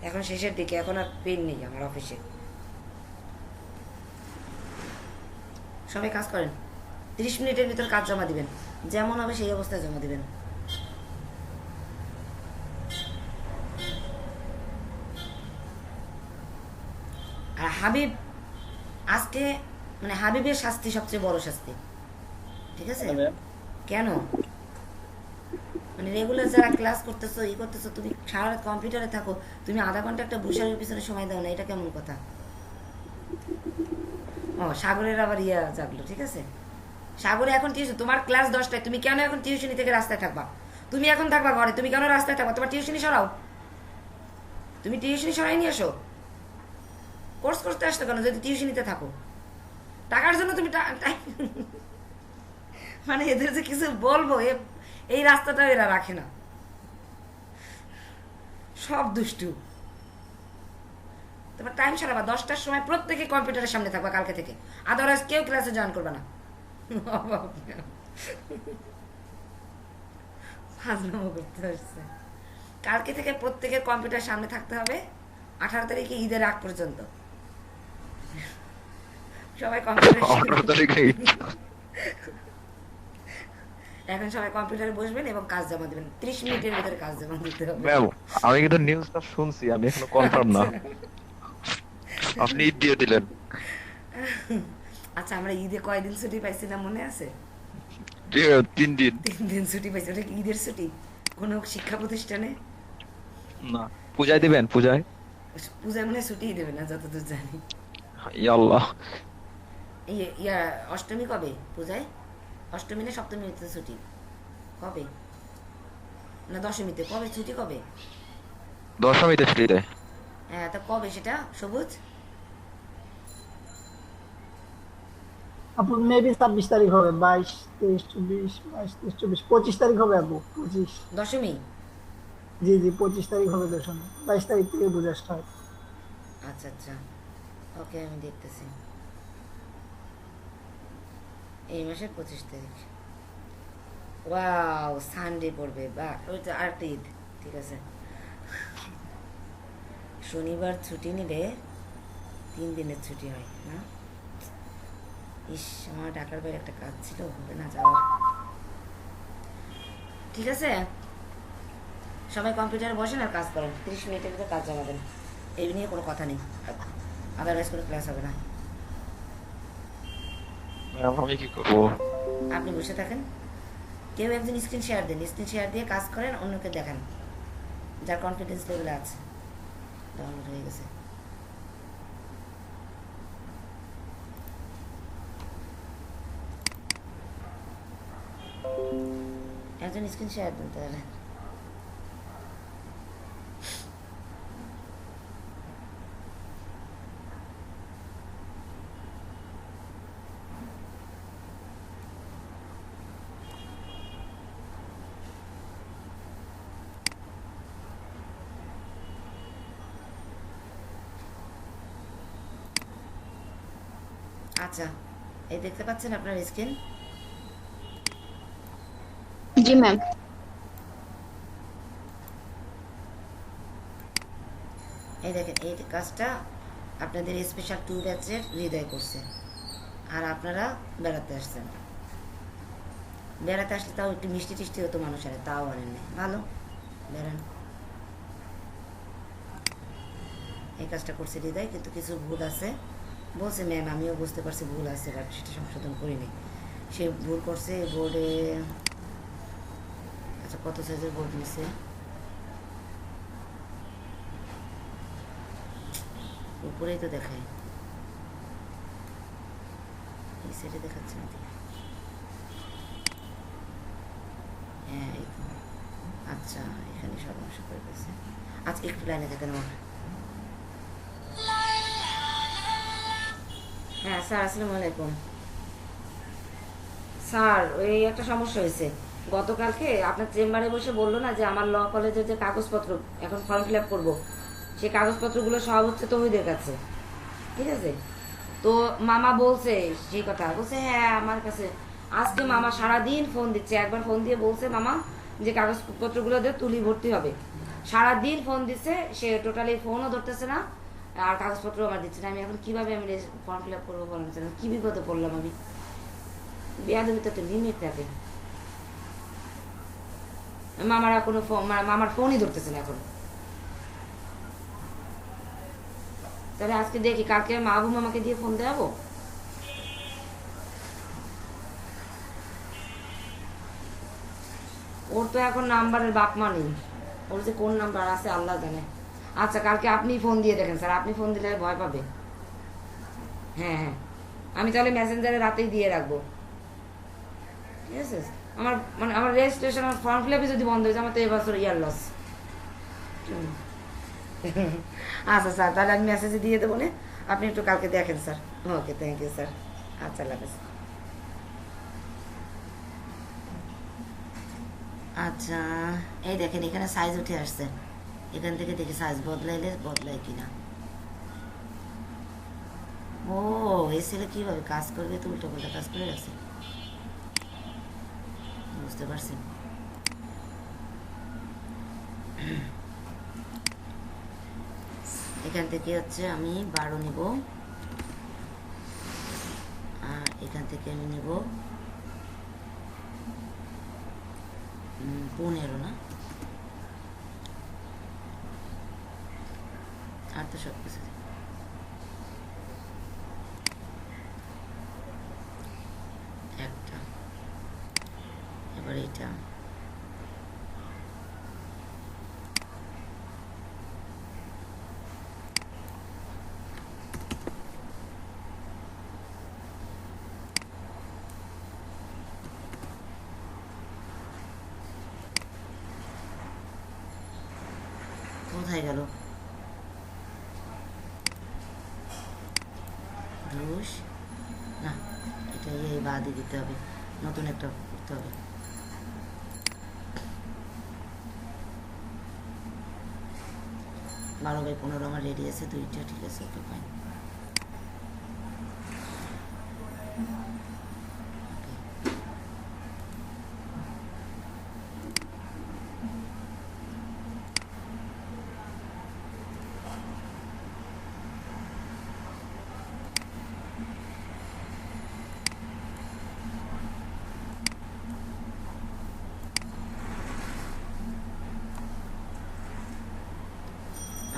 এখন শেষের দিকে, এখন আর পেন নেই আমার অফিসে। সবাই কাজ করেন, 30 মিনিটের ভিতর কাজ জমা দিবেন, যেমন হবে সেই অবস্থায় জমা দিবেন। আর হাবিব আজকে, মানে হাবিবের শাস্তি সবচেয়ে বড় শাস্তি, ঠিক আছে? কেন? মানে রেগুলার যারা ক্লাস করতেছো, করতেছো, তুমি সারা রাত কম্পিউটারে থাকো, তুমি আধা ঘন্টা একটা ব্রুশারের পিছনে সময় দাও না, এটা কেমন কথা? ও, সাগরের আবার জাগলো, ঠিক আছে? সাগরে এখন টিউশন, তোমার ক্লাস 10টায়, তুমি কেন এখন টিউশনি থেকে রাস্তায় থাকবা? তুমি এখন থাকবা ঘরে, তুমি কেন রাস্তায় থাকবা? তোমার টিউশনি সরাও, তুমি টিউশনি সরাই নিয়ে আসো। কোর্স করতে আসতো কেন যদি টিউশনিতে থাকো? টাকার জন্য তুমি মানে এদের যে কিছু বলবো, এই রাস্তাটা এরা রাখে না, সব দুষ্টু। তোমার টাইম সারাবা, 10টার সময় প্রত্যেকে কম্পিউটারের সামনে থাকবা কালকে থেকে, আদারওয়াইজ কেউ ক্লাসে জয়েন করবে না। ফাজলামো করতে আসছে। কালকে থেকে প্রত্যেকের কম্পিউটার সামনে থাকতে হবে 18 তারিখে ঈদের আগ পর্যন্ত। সবাই কম্পিউটার 18 তারিখে এখন সবাই কম্পিউটারে বসবেন এবং কাজ জমা দেবেন। 30 মিনিটের ভিতরে কাজ জমা দিতে হবে। ম্যাম, আমি কিন্তু নিউজটা শুনছি, আমি এখনো কনফার্ম না। আপনি ঈদ দিয়ে দিলেন। আচ্ছা, আমরা ঈদে কয়দিন ছুটি পাইছিলাম মনে আছে? 3 দিন। 3 দিন ছুটি পাইছি। ওটা কি ঈদের ছুটি কোনো শিক্ষা প্রতিষ্ঠানে? না, পূজায় দিবেন? পূজায় পূজায় মনে হয় ছুটিই দেবে না যতদূর জানি। ইয়া আল্লাহ। ইয়া অষ্টমী কবে? পূজায় অষ্টমী না সপ্তমীতে ছুটি? কবে? না দশমীতে? কবে ছুটি কবে? দশমীতে ছুটি দেয়। হ্যাঁ, তা কবে সেটা সবুজ? আপু মেবি 26 তারিখ হবে, 22 23 24 22 23 24 25 তারিখ হবে আপু, 25। দশমী? জি জি 25 তারিখ হবে দশমী, 22 তারিখ থেকে পূজা স্টার্ট। আচ্ছা আচ্ছা, ওকে, আমি দেখতেছি। এই মাসের 25 তারিখ। ওয়াও, সানডে পড়বে বা ওইটা আরেকটা ঈদ। ঠিক আছে, শনিবার ছুটি নিলে 3 দিনের ছুটি হয় না? ইস, আমার ঢাকার বাইরে একটা কাজ ছিল, হবে না যাওয়া। ঠিক আছে, সবাই কম্পিউটারে বসেন আর কাজ করেন। 30 মিনিটের ভিতরে কাজ জমা দেন। এই নিয়ে কোনো কথা নেই, আদারওয়াইজ কোনো ক্লাস হবে না। ম্যাম, আমি কি করবো? আপনি বসে থাকেন, কেউ একজন স্ক্রিন শেয়ার দেন, স্ক্রিন শেয়ার দিয়ে কাজ করেন, অন্যকে দেখান যার কনফিডেন্স লেভেলে আছে। ডাউনলোড হয়ে গেছে। একজন স্ক্রিন শেয়ার দেন তাহলে। আচ্ছা, এই দেখতে পাচ্ছেন আপনার স্ক্রিন? জি ম্যাম। এই দেখেন, এই কাজটা আপনাদের স্পেশাল 2 ব্যাচের হৃদয় করছে, আর আপনারা বেড়াতে আসছেন। বেড়াতে আসলে তাও একটু মিষ্টি টিষ্টি হতো মানুষ, আরে তাও আনেন নাই। ভালো, বেড়ান। এই কাজটা করছে হৃদয়, কিন্তু কিছু ভুল আছে বলছে ম্যাম, আমিও বুঝতে পারছি ভুল আছে, বাট সেটা সংশোধন করিনি। সে ভুল করছে বোর্ডে। আচ্ছা, কত সাইজের বোর্ড নিছে? উপরেই তো দেখায়, এই সাইডে দেখাচ্ছে না। হ্যাঁ, এই তো। আচ্ছা, এখানে সব অংশ করে গেছে। আচ্ছা, একটু লাইনে দেখেন আমার। হ্যাঁ স্যার, আসসালামু আলাইকুম। স্যার, ওই একটা সমস্যা হয়েছে। গতকালকে আপনার চেম্বারে বসে বললো না যে আমার ল কলেজের যে কাগজপত্র এখন ফর্ম ফিল আপ করবো, সেই কাগজপত্রগুলো সব হচ্ছে তহিদের কাছে। ঠিক আছে, তো মামা বলছে সেই কথা, বলছে হ্যাঁ আমার কাছে। আজকে মামা সারাদিন ফোন দিচ্ছে, একবার ফোন দিয়ে বলছে মামা যে কাগজপত্রগুলো দিয়ে তুলি ভর্তি হবে। সারাদিন ফোন দিচ্ছে, সে টোটালি ফোনও ধরতেছে না, আর কাগজপত্র আমার দিচ্ছে না। আমি এখন কিভাবে আমি ফর্ম ফিল আপ করবো বলেন, কি বিপদে পড়লাম আমি। বেয়াদবিতে তো লিমিট থাকে। মামারা কোনো মামার ফোনই ধরতেছে না এখন। তাহলে আজকে দেখি, কালকে মাহবু মামাকে দিয়ে ফোন দেওয়াবো। ওর তো এখন নাম্বারের বাপ মা নেই, ওর যে কোন নাম্বার আছে আল্লাহ জানে। আচ্ছা, কালকে আপনি ফোন দিয়ে দেখেন স্যার, আপনি ফোন দিলে ভয় পাবে। হ্যাঁ হ্যাঁ, আমি তাহলে মেসেঞ্জারে রাতেই দিয়ে রাখবো। ঠিক আছে, আমার রেজিস্ট্রেশন আর ফর্ম ফিল আপই যদি বন্ধ হয়েছে, আমার তো এবছর ইয়ার লস। আচ্ছা স্যার, তাহলে আমি মেসেজে দিয়ে দেবো না, আপনি একটু কালকে দেখেন sir. Okay, thank you sir. আচ্ছা, লাগে। আচ্ছা, এই দেখেন এখানে সাইজ উঠে আসছে, এখান থেকে দেখি সাইজ বদলাইলে বদলায় কিনা। ও, এই ছেলে কিভাবে কাজ করবে, তো উল্টো পাল্টা কাজ করে রাখছে, বুঝতে পারছি। এখান থেকে হচ্ছে আমি 12 নিব, আর এখান থেকে আমি নিব 15 না, আর তো সব কিছু একটা। এবার এটা কোথায় গেল? রুশ না, এটা এই বাদে দিতে হবে, নতুন একটা করতে হবে। বারো বাই 15 আমার রেডি আছে, দুইটা ঠিক আছে, ওকে ফাইন।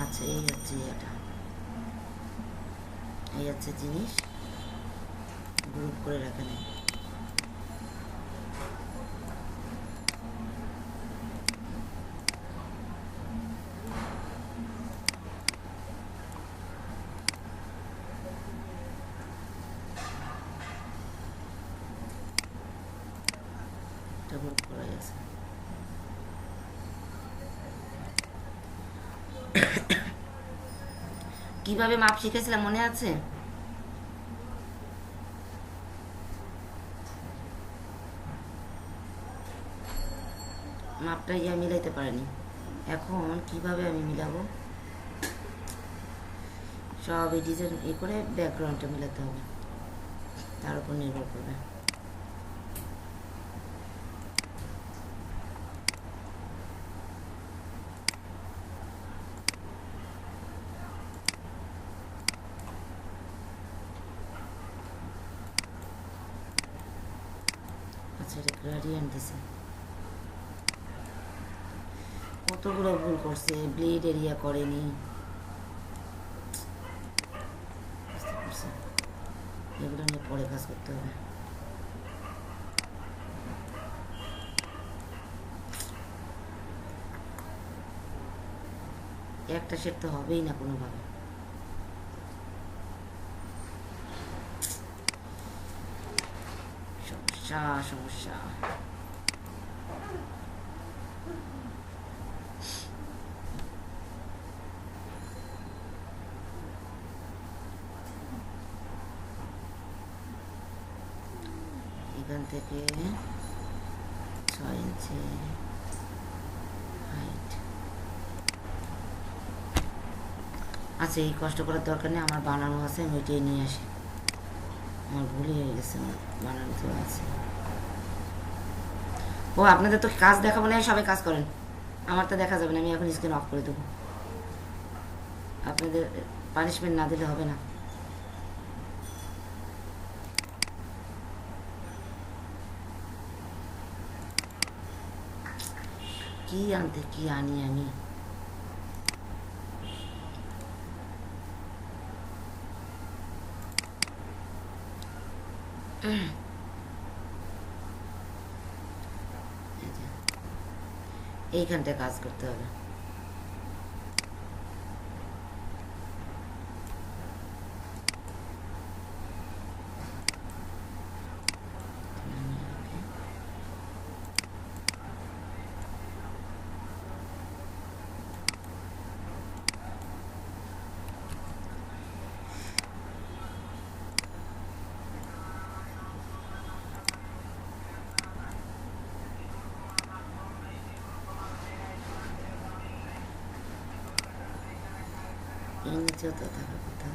আচ্ছা, এই হচ্ছে এটা, এই হচ্ছে জিনিস, গ্রুপ করে রাখা নেই। এটা গ্রুপ করা গেছে। কিভাবে মাপ শিখেছিলাম মনে আছে? মাপটা মিলাইতে পারিনি, এখন কিভাবে আমি মিলাবো? সব এই ডিজাইন এই করে ব্যাকগ্রাউন্ডটা মিলাতে হবে, তার উপর নির্ভর করবে। আচ্ছা, এটা গ্রেডিয়েন্ট দিছে, কতগুলো ভুল করছে, ব্লেড এরিয়া করেনি, বুঝতে পারছি। এগুলো নিয়ে পরে কাজ করতে হবে। একটা শেপ তো হবেই না কোনোভাবে। সমস্যা সমস্যা। এখান থেকে 6 ইঞ্চি হাইট। আচ্ছা, এই কষ্ট করার দরকার নেই, আমার বানানো আছে, আমি ওইটাই নিয়ে আসি। আমার ভুলই হয়ে গেছে, আমার বানানো তো আছে। ও, আপনাদের তো কাজ দেখাবো না, সবাই কাজ করেন, আমার তো দেখা যাবে না, আমি এখন স্ক্রিন অফ করে দেবো। আপনাদের পানিশমেন্ট না দিলে হবে না। কি আনতে কি আনি আমি? এইখানটা কাজ করতে হবে। এর নিচেও তো থাকার কথা।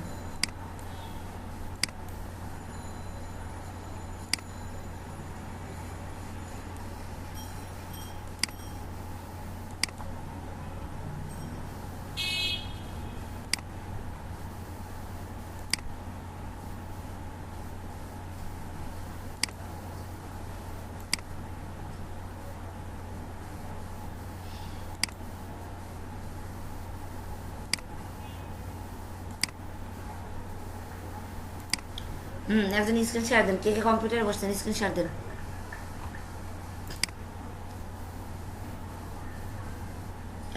একজন স্ক্রিন শেয়ার দেন, কে কে কম্পিউটারে বসছেন স্ক্রিন শেয়ার দেন।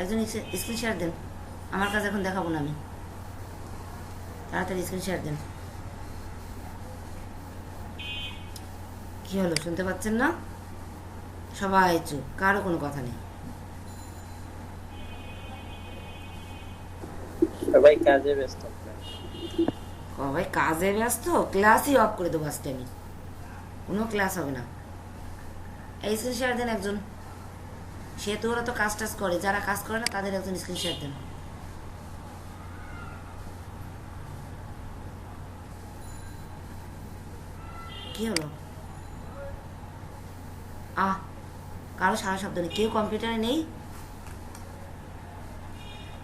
একজন স্ক্রিন শেয়ার দেন, আমার কাজ এখন দেখাবো না আমি, তাড়াতাড়ি স্ক্রিন শেয়ার দেন। কি হলো শুনতে পাচ্ছেন না? সবাই চুপ, কারো কোনো কথা নেই। সবাই কাজে ব্যস্ত। সবাই কাজে ব্যস্ত, ক্লাসই অফ করে দেবো আজকে আমি, কোনো ক্লাস হবে না। এই স্ক্রিন শেয়ার দেন একজন, সে তো ওরা তো কাজ টাজ করে, যারা কাজ করে না তাদের একজন স্ক্রিন শেয়ার দেন। কি হলো? কারো সারা শব্দ নেই, কেউ কম্পিউটারে নেই?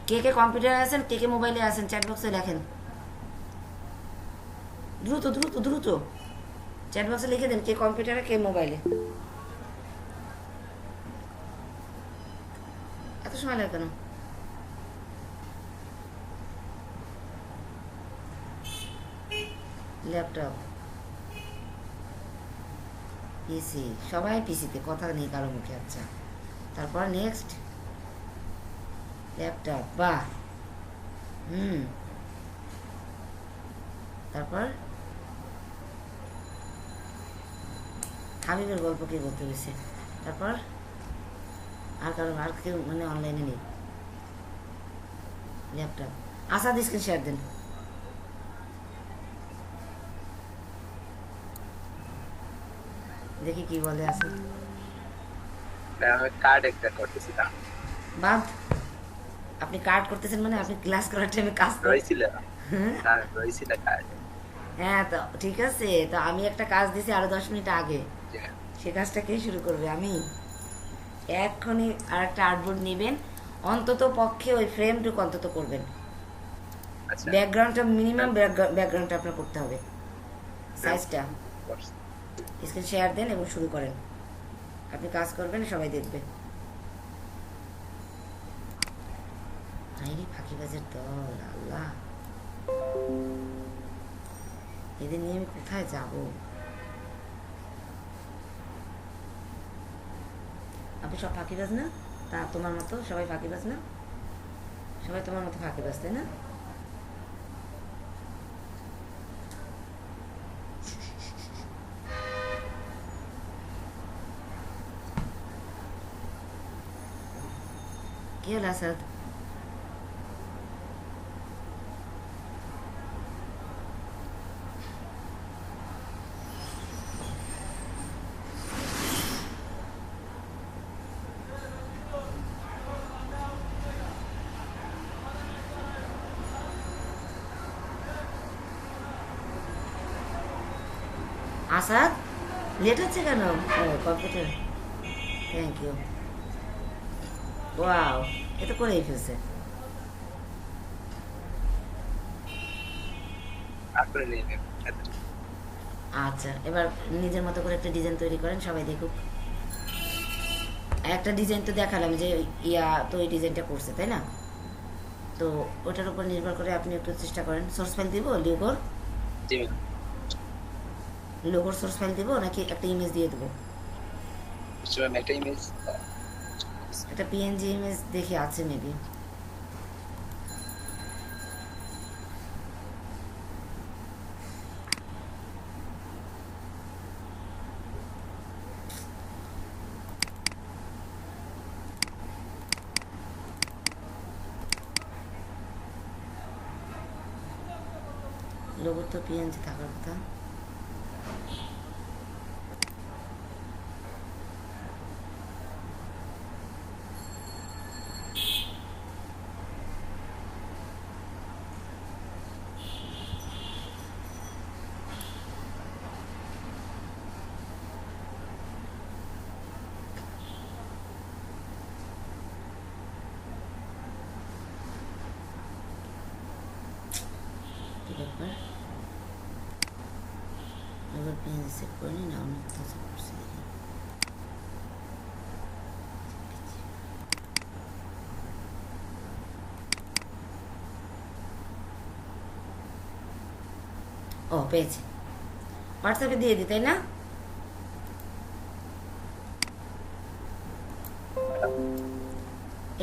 কে কে কম্পিউটারে আছেন, কে কে মোবাইলে আছেন চ্যাট বক্সে লেখেন, দ্রুত দ্রুত দ্রুত চ্যাট বক্সে লিখে দেন কে কম্পিউটারে কে মোবাইলে। এত সময় লাগে কেন? ল্যাপটপ, পিসি, সবাই পিসিতে, কথা নেই কারো মুখে। আচ্ছা, তারপর নেক্সট ল্যাপটপ, বাহ। তারপর হাবিবের গল্প কে বলতে হয়েছে? তারপর আর কারো, আর কেউ মানে অনলাইনে নেই? ল্যাপটপ, আসাদ স্ক্রিন শেয়ার দেন। দেখি কি বলে আছে। আমি কার্ড একটা করতেছিলাম। বাদ, আপনি কার্ড করতেছেন মানে আপনি ক্লাস করার টাইমে কাজ রইছিল রইছিল কার্ড। হ্যাঁ তো ঠিক আছে, তো আমি একটা কাজ দিছি আরো 10 মিনিট আগে, সে কাজটা কে শুরু করবে? আমি। এক্ষুনি আর একটা আর্টবোর্ড নেবেন, অন্তত পক্ষে ওই ফ্রেমটুকু অন্তত করবেন। ব্যাকগ্রাউন্ডটা মিনিমাম, ব্যাকগ্রাউন্ডটা আপনার করতে হবে, সাইজটা। স্ক্রিন শেয়ার দেন এবং শুরু করেন, আপনি কাজ করবেন সবাই দেখবে। ফাঁকিবাজের দল, আল্লাহ, এদের নিয়ে আমি কোথায় যাব? আপনি সব ফাঁকিবাজ না? তা তোমার মতো সবাই ফাঁকিবাজ না? সবাই তোমার মতো ফাঁকিবাজ, তাই না? কি হলো আসাদ? আসাদ লেট হচ্ছে কেন? Computer, thank you. ওয়াও, এটা করেই ফেলছে। আচ্ছা, এবার নিজের মতো করে একটা ডিজাইন তৈরি করেন, সবাই দেখুক। একটা ডিজাইন তো দেখালাম যে ইয়া তো এই ডিজাইনটা করছে, তাই না? তো ওটার উপর নির্ভর করে আপনি একটু চেষ্টা করেন। সোর্স ফাইল দিব লিগোর? লোগোর সোর্স ফাইল দিব নাকি একটা ইমেজ দিয়ে দেবো? একটা ইমেজ, একটা পিএনজি ইমেজ দেখি আছে মেবি। লোগোর তো পিএনজি থাকার কথা। ব্যাপার, এবার পিএনজি সেট করে নিন, না অন্য কোথাও সেট করছি দেখি। ও পেয়েছি, হোয়াটসঅ্যাপে দিয়ে দিই, তাই না?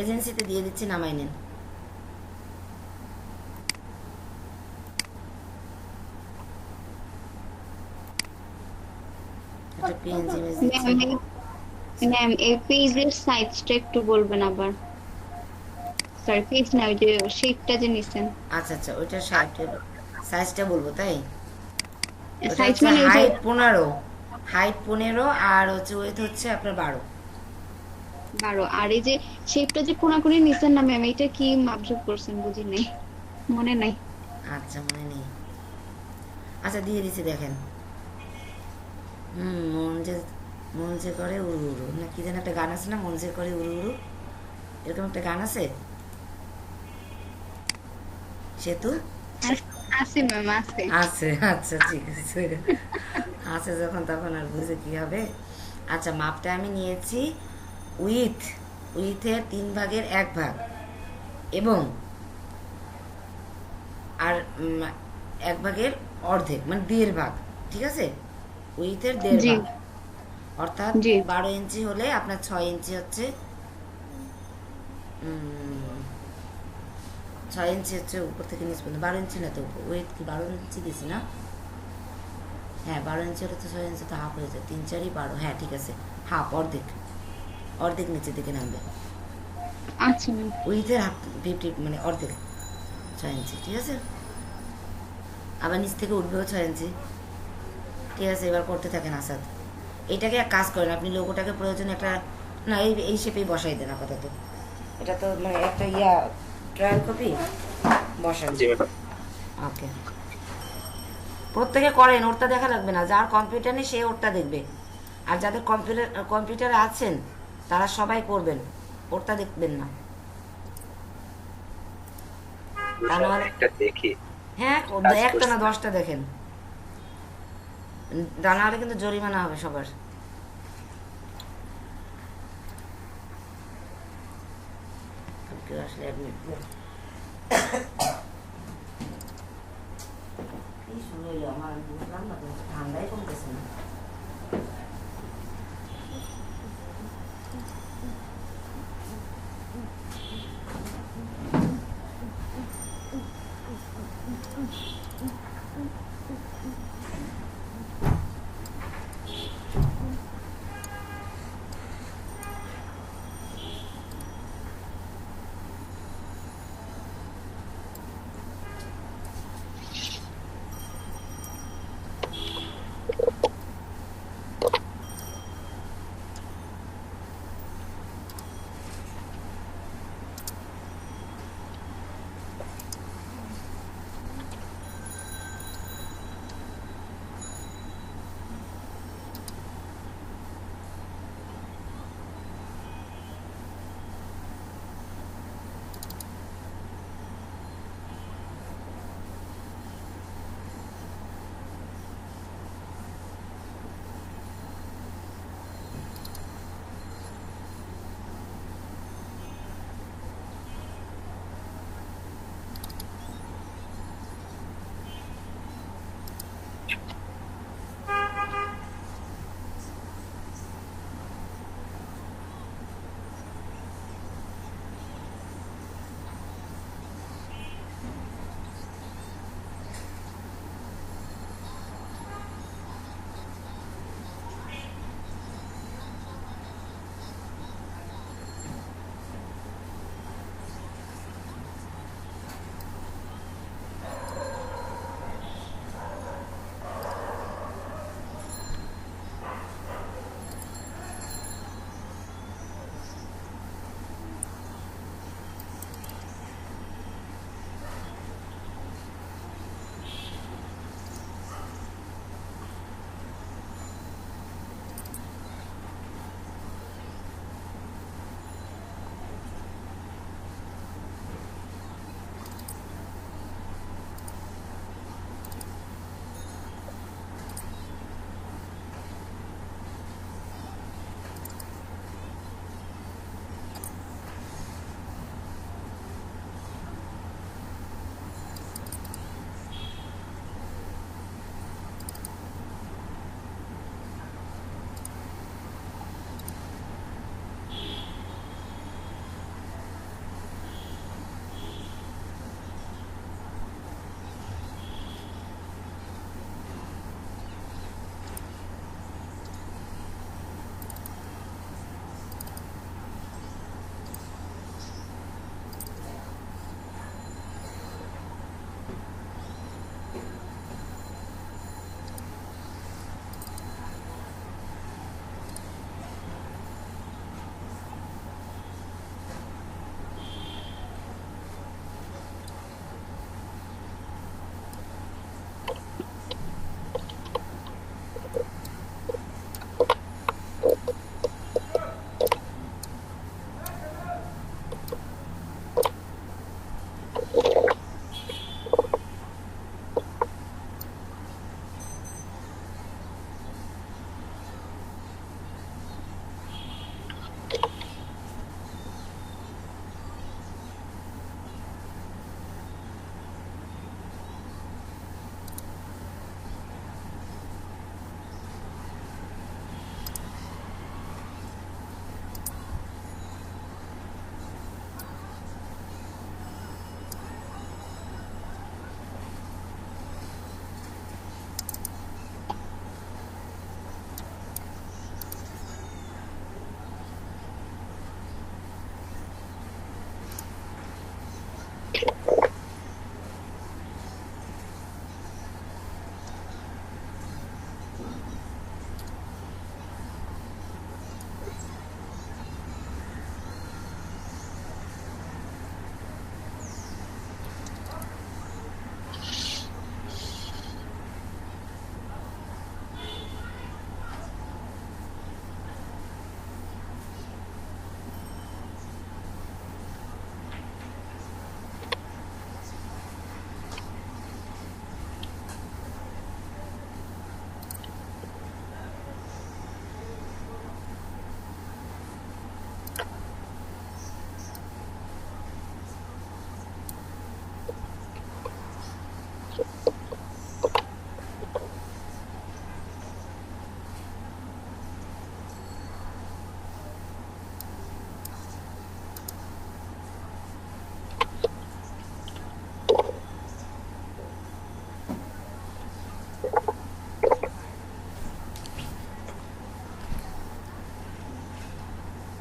এজেন্সিতে দিয়ে দিচ্ছি, নামাই নেন। একটা পিএনজি ইমেজ দিচ্ছি। ম্যাম এই পেজের সাইজটা একটু বলবেন আবার। সরি পেজ না, ওই যে শেপটা যে নিছেন। আচ্ছা আচ্ছা, ওইটা সাইজটা বলবো, তাই? সাইজ মানে ওই যে হাইট 15, হাইট 15 আর হচ্ছে ওয়েট হচ্ছে আপনার 12। 12। আর এই যে শেপটা যে কোনাকুনি নিছেন না ম্যাম, এটা কি মাপঝোপ করছেন বুঝি নাই, মনে নাই। আচ্ছা, মনে নেই। আচ্ছা, দিয়ে দিচ্ছি, দেখেন। মন যে করে উড়ু উড়ু, না কি যেন একটা গান আছে না, মন যে করে উড়ু উড়ু, এরকম একটা গান আছে। সেতু আছে ম্যাম, আছে। আছে, আচ্ছা ঠিক আছে। আছে যখন তখন আর বুঝে কি হবে। আচ্ছা, মাপটা আমি নিয়েছি উইথের 3 ভাগের 1 ভাগ এবং আর 1 ভাগের অর্ধেক, মানে 1.5 ভাগ, ঠিক আছে? উইথের 1.5 জি। ভাগ, অর্থাৎ জি। 12 ইঞ্চি হলে আপনার 6 ইঞ্চি হচ্ছে 6 ইঞ্চি হচ্ছে উপর থেকে নিচ পর্যন্ত। 12 ইঞ্চি না তো, ওয়েট কি 12 ইঞ্চি দিছি না? হ্যাঁ, 12 ইঞ্চি হলে তো 6 ইঞ্চি তো হাফ হয়ে যায়, 3 4 12। হ্যাঁ ঠিক আছে, হাফ, অর্ধেক নিচের দিকে নামবে। আচ্ছা ম্যাম। উইথের হাফ 50, মানে অর্ধেক 6 ইঞ্চি, ঠিক আছে? আবার নিচ থেকে উঠবেও 6 ইঞ্চি, ঠিক আছে? এবার করতে থাকেন আসাদ। এইটাকে এক কাজ করেন, আপনি লোগোটাকে প্রয়োজন একটা, না এই শেপেই বসাই দেন আপাতত। এটা তো মানে একটা ট্রায়াল কপি বসান। জি ম্যাডাম। ওকে, প্রত্যেকে করেন, ওরটা দেখা লাগবে না। যার কম্পিউটার নেই সে ওরটা দেখবে, আর যাদের কম্পিউটারে আছেন তারা সবাই করবেন, ওরটা দেখবেন না। তা নাহলে দেখি। হ্যাঁ, একটা না 10টা দেখেন, তা নাহলে কিন্তু জরিমানা হবে সবার। কেউ আসলে অ্যাডমিট কি শুরু হইলো আমার, বুঝলাম না তো, ঠান্ডাই কমতেছে না।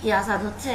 কি আসাদ হচ্ছে?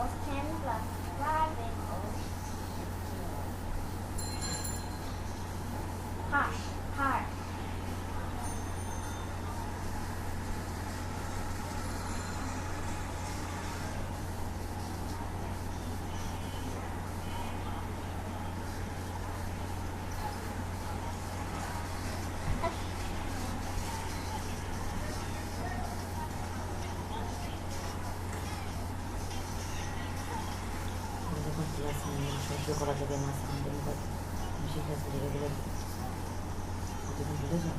equals 10 plus 5 equals... Hush, hush. যখন ক্লাস সহ্য করা যাবে না সামনে বেশি ক্লাস করে এগুলো যখন ভুলে যাও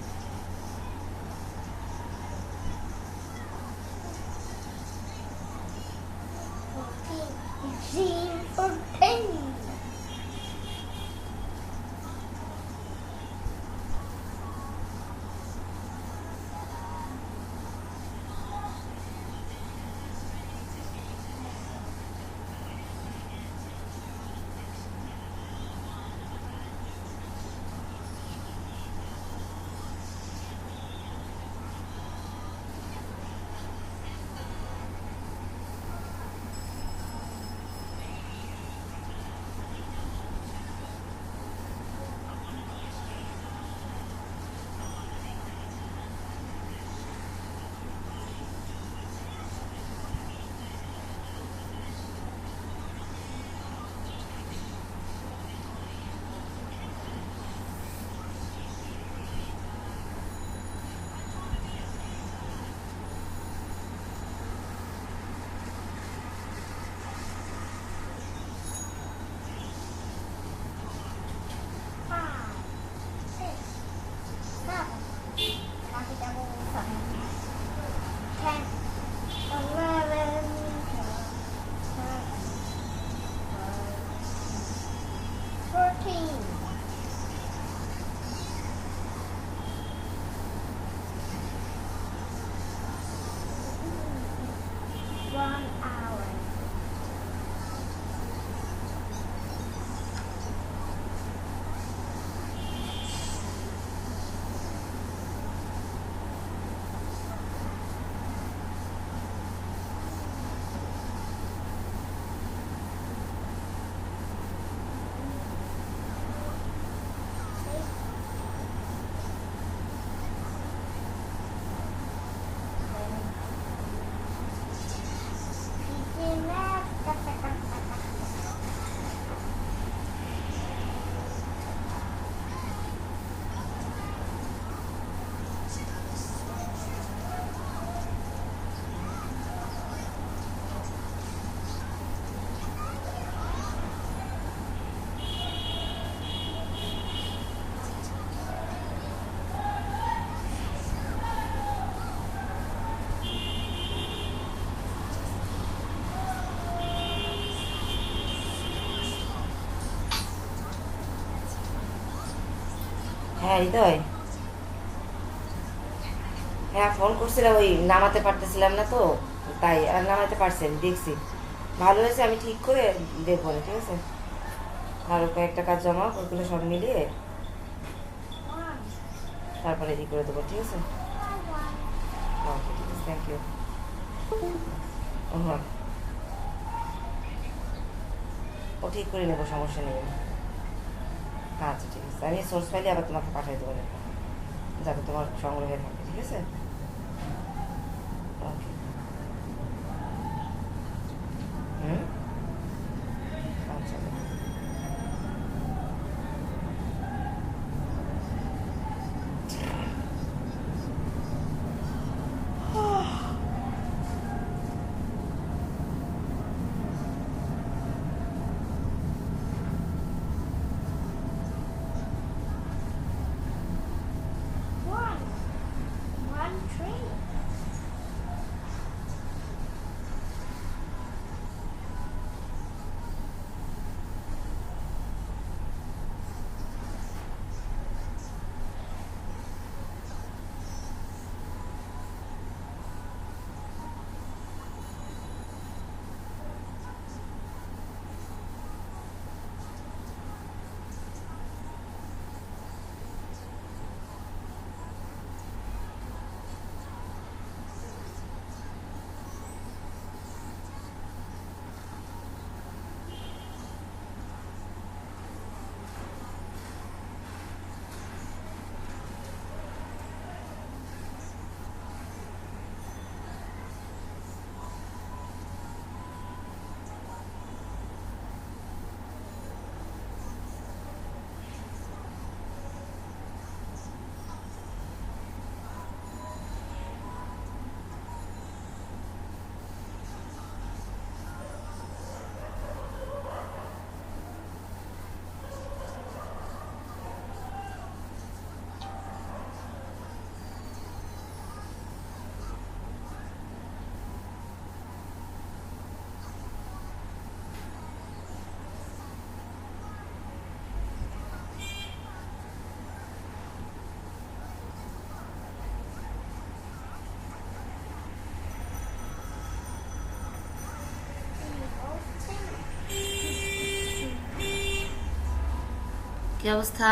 হ্যাঁ হৃদয় হ্যাঁ ফোন করছিলাম ওই নামাতে পারতেছিলাম না তো তাই আর নামাতে পারছেন দেখছি ভালো হয়েছে আমি ঠিক করে দেখবো না ঠিক আছে আরও কয়েকটা কাজ জমা ওইগুলো সব মিলিয়ে তারপরে ই করে দেবো ঠিক আছে ওকে ঠিক আছে থ্যাংক ইউ ও ঠিক করে নেবো সমস্যা নেই আচ্ছা ঠিক আছে আমি সোর্স ফাইলে আবার তোমাকে পাঠিয়ে দেবো যাতে তোমার সংগ্রহে থাকে ঠিক আছে ওকে হুম আচ্ছা One tree. অবস্থা?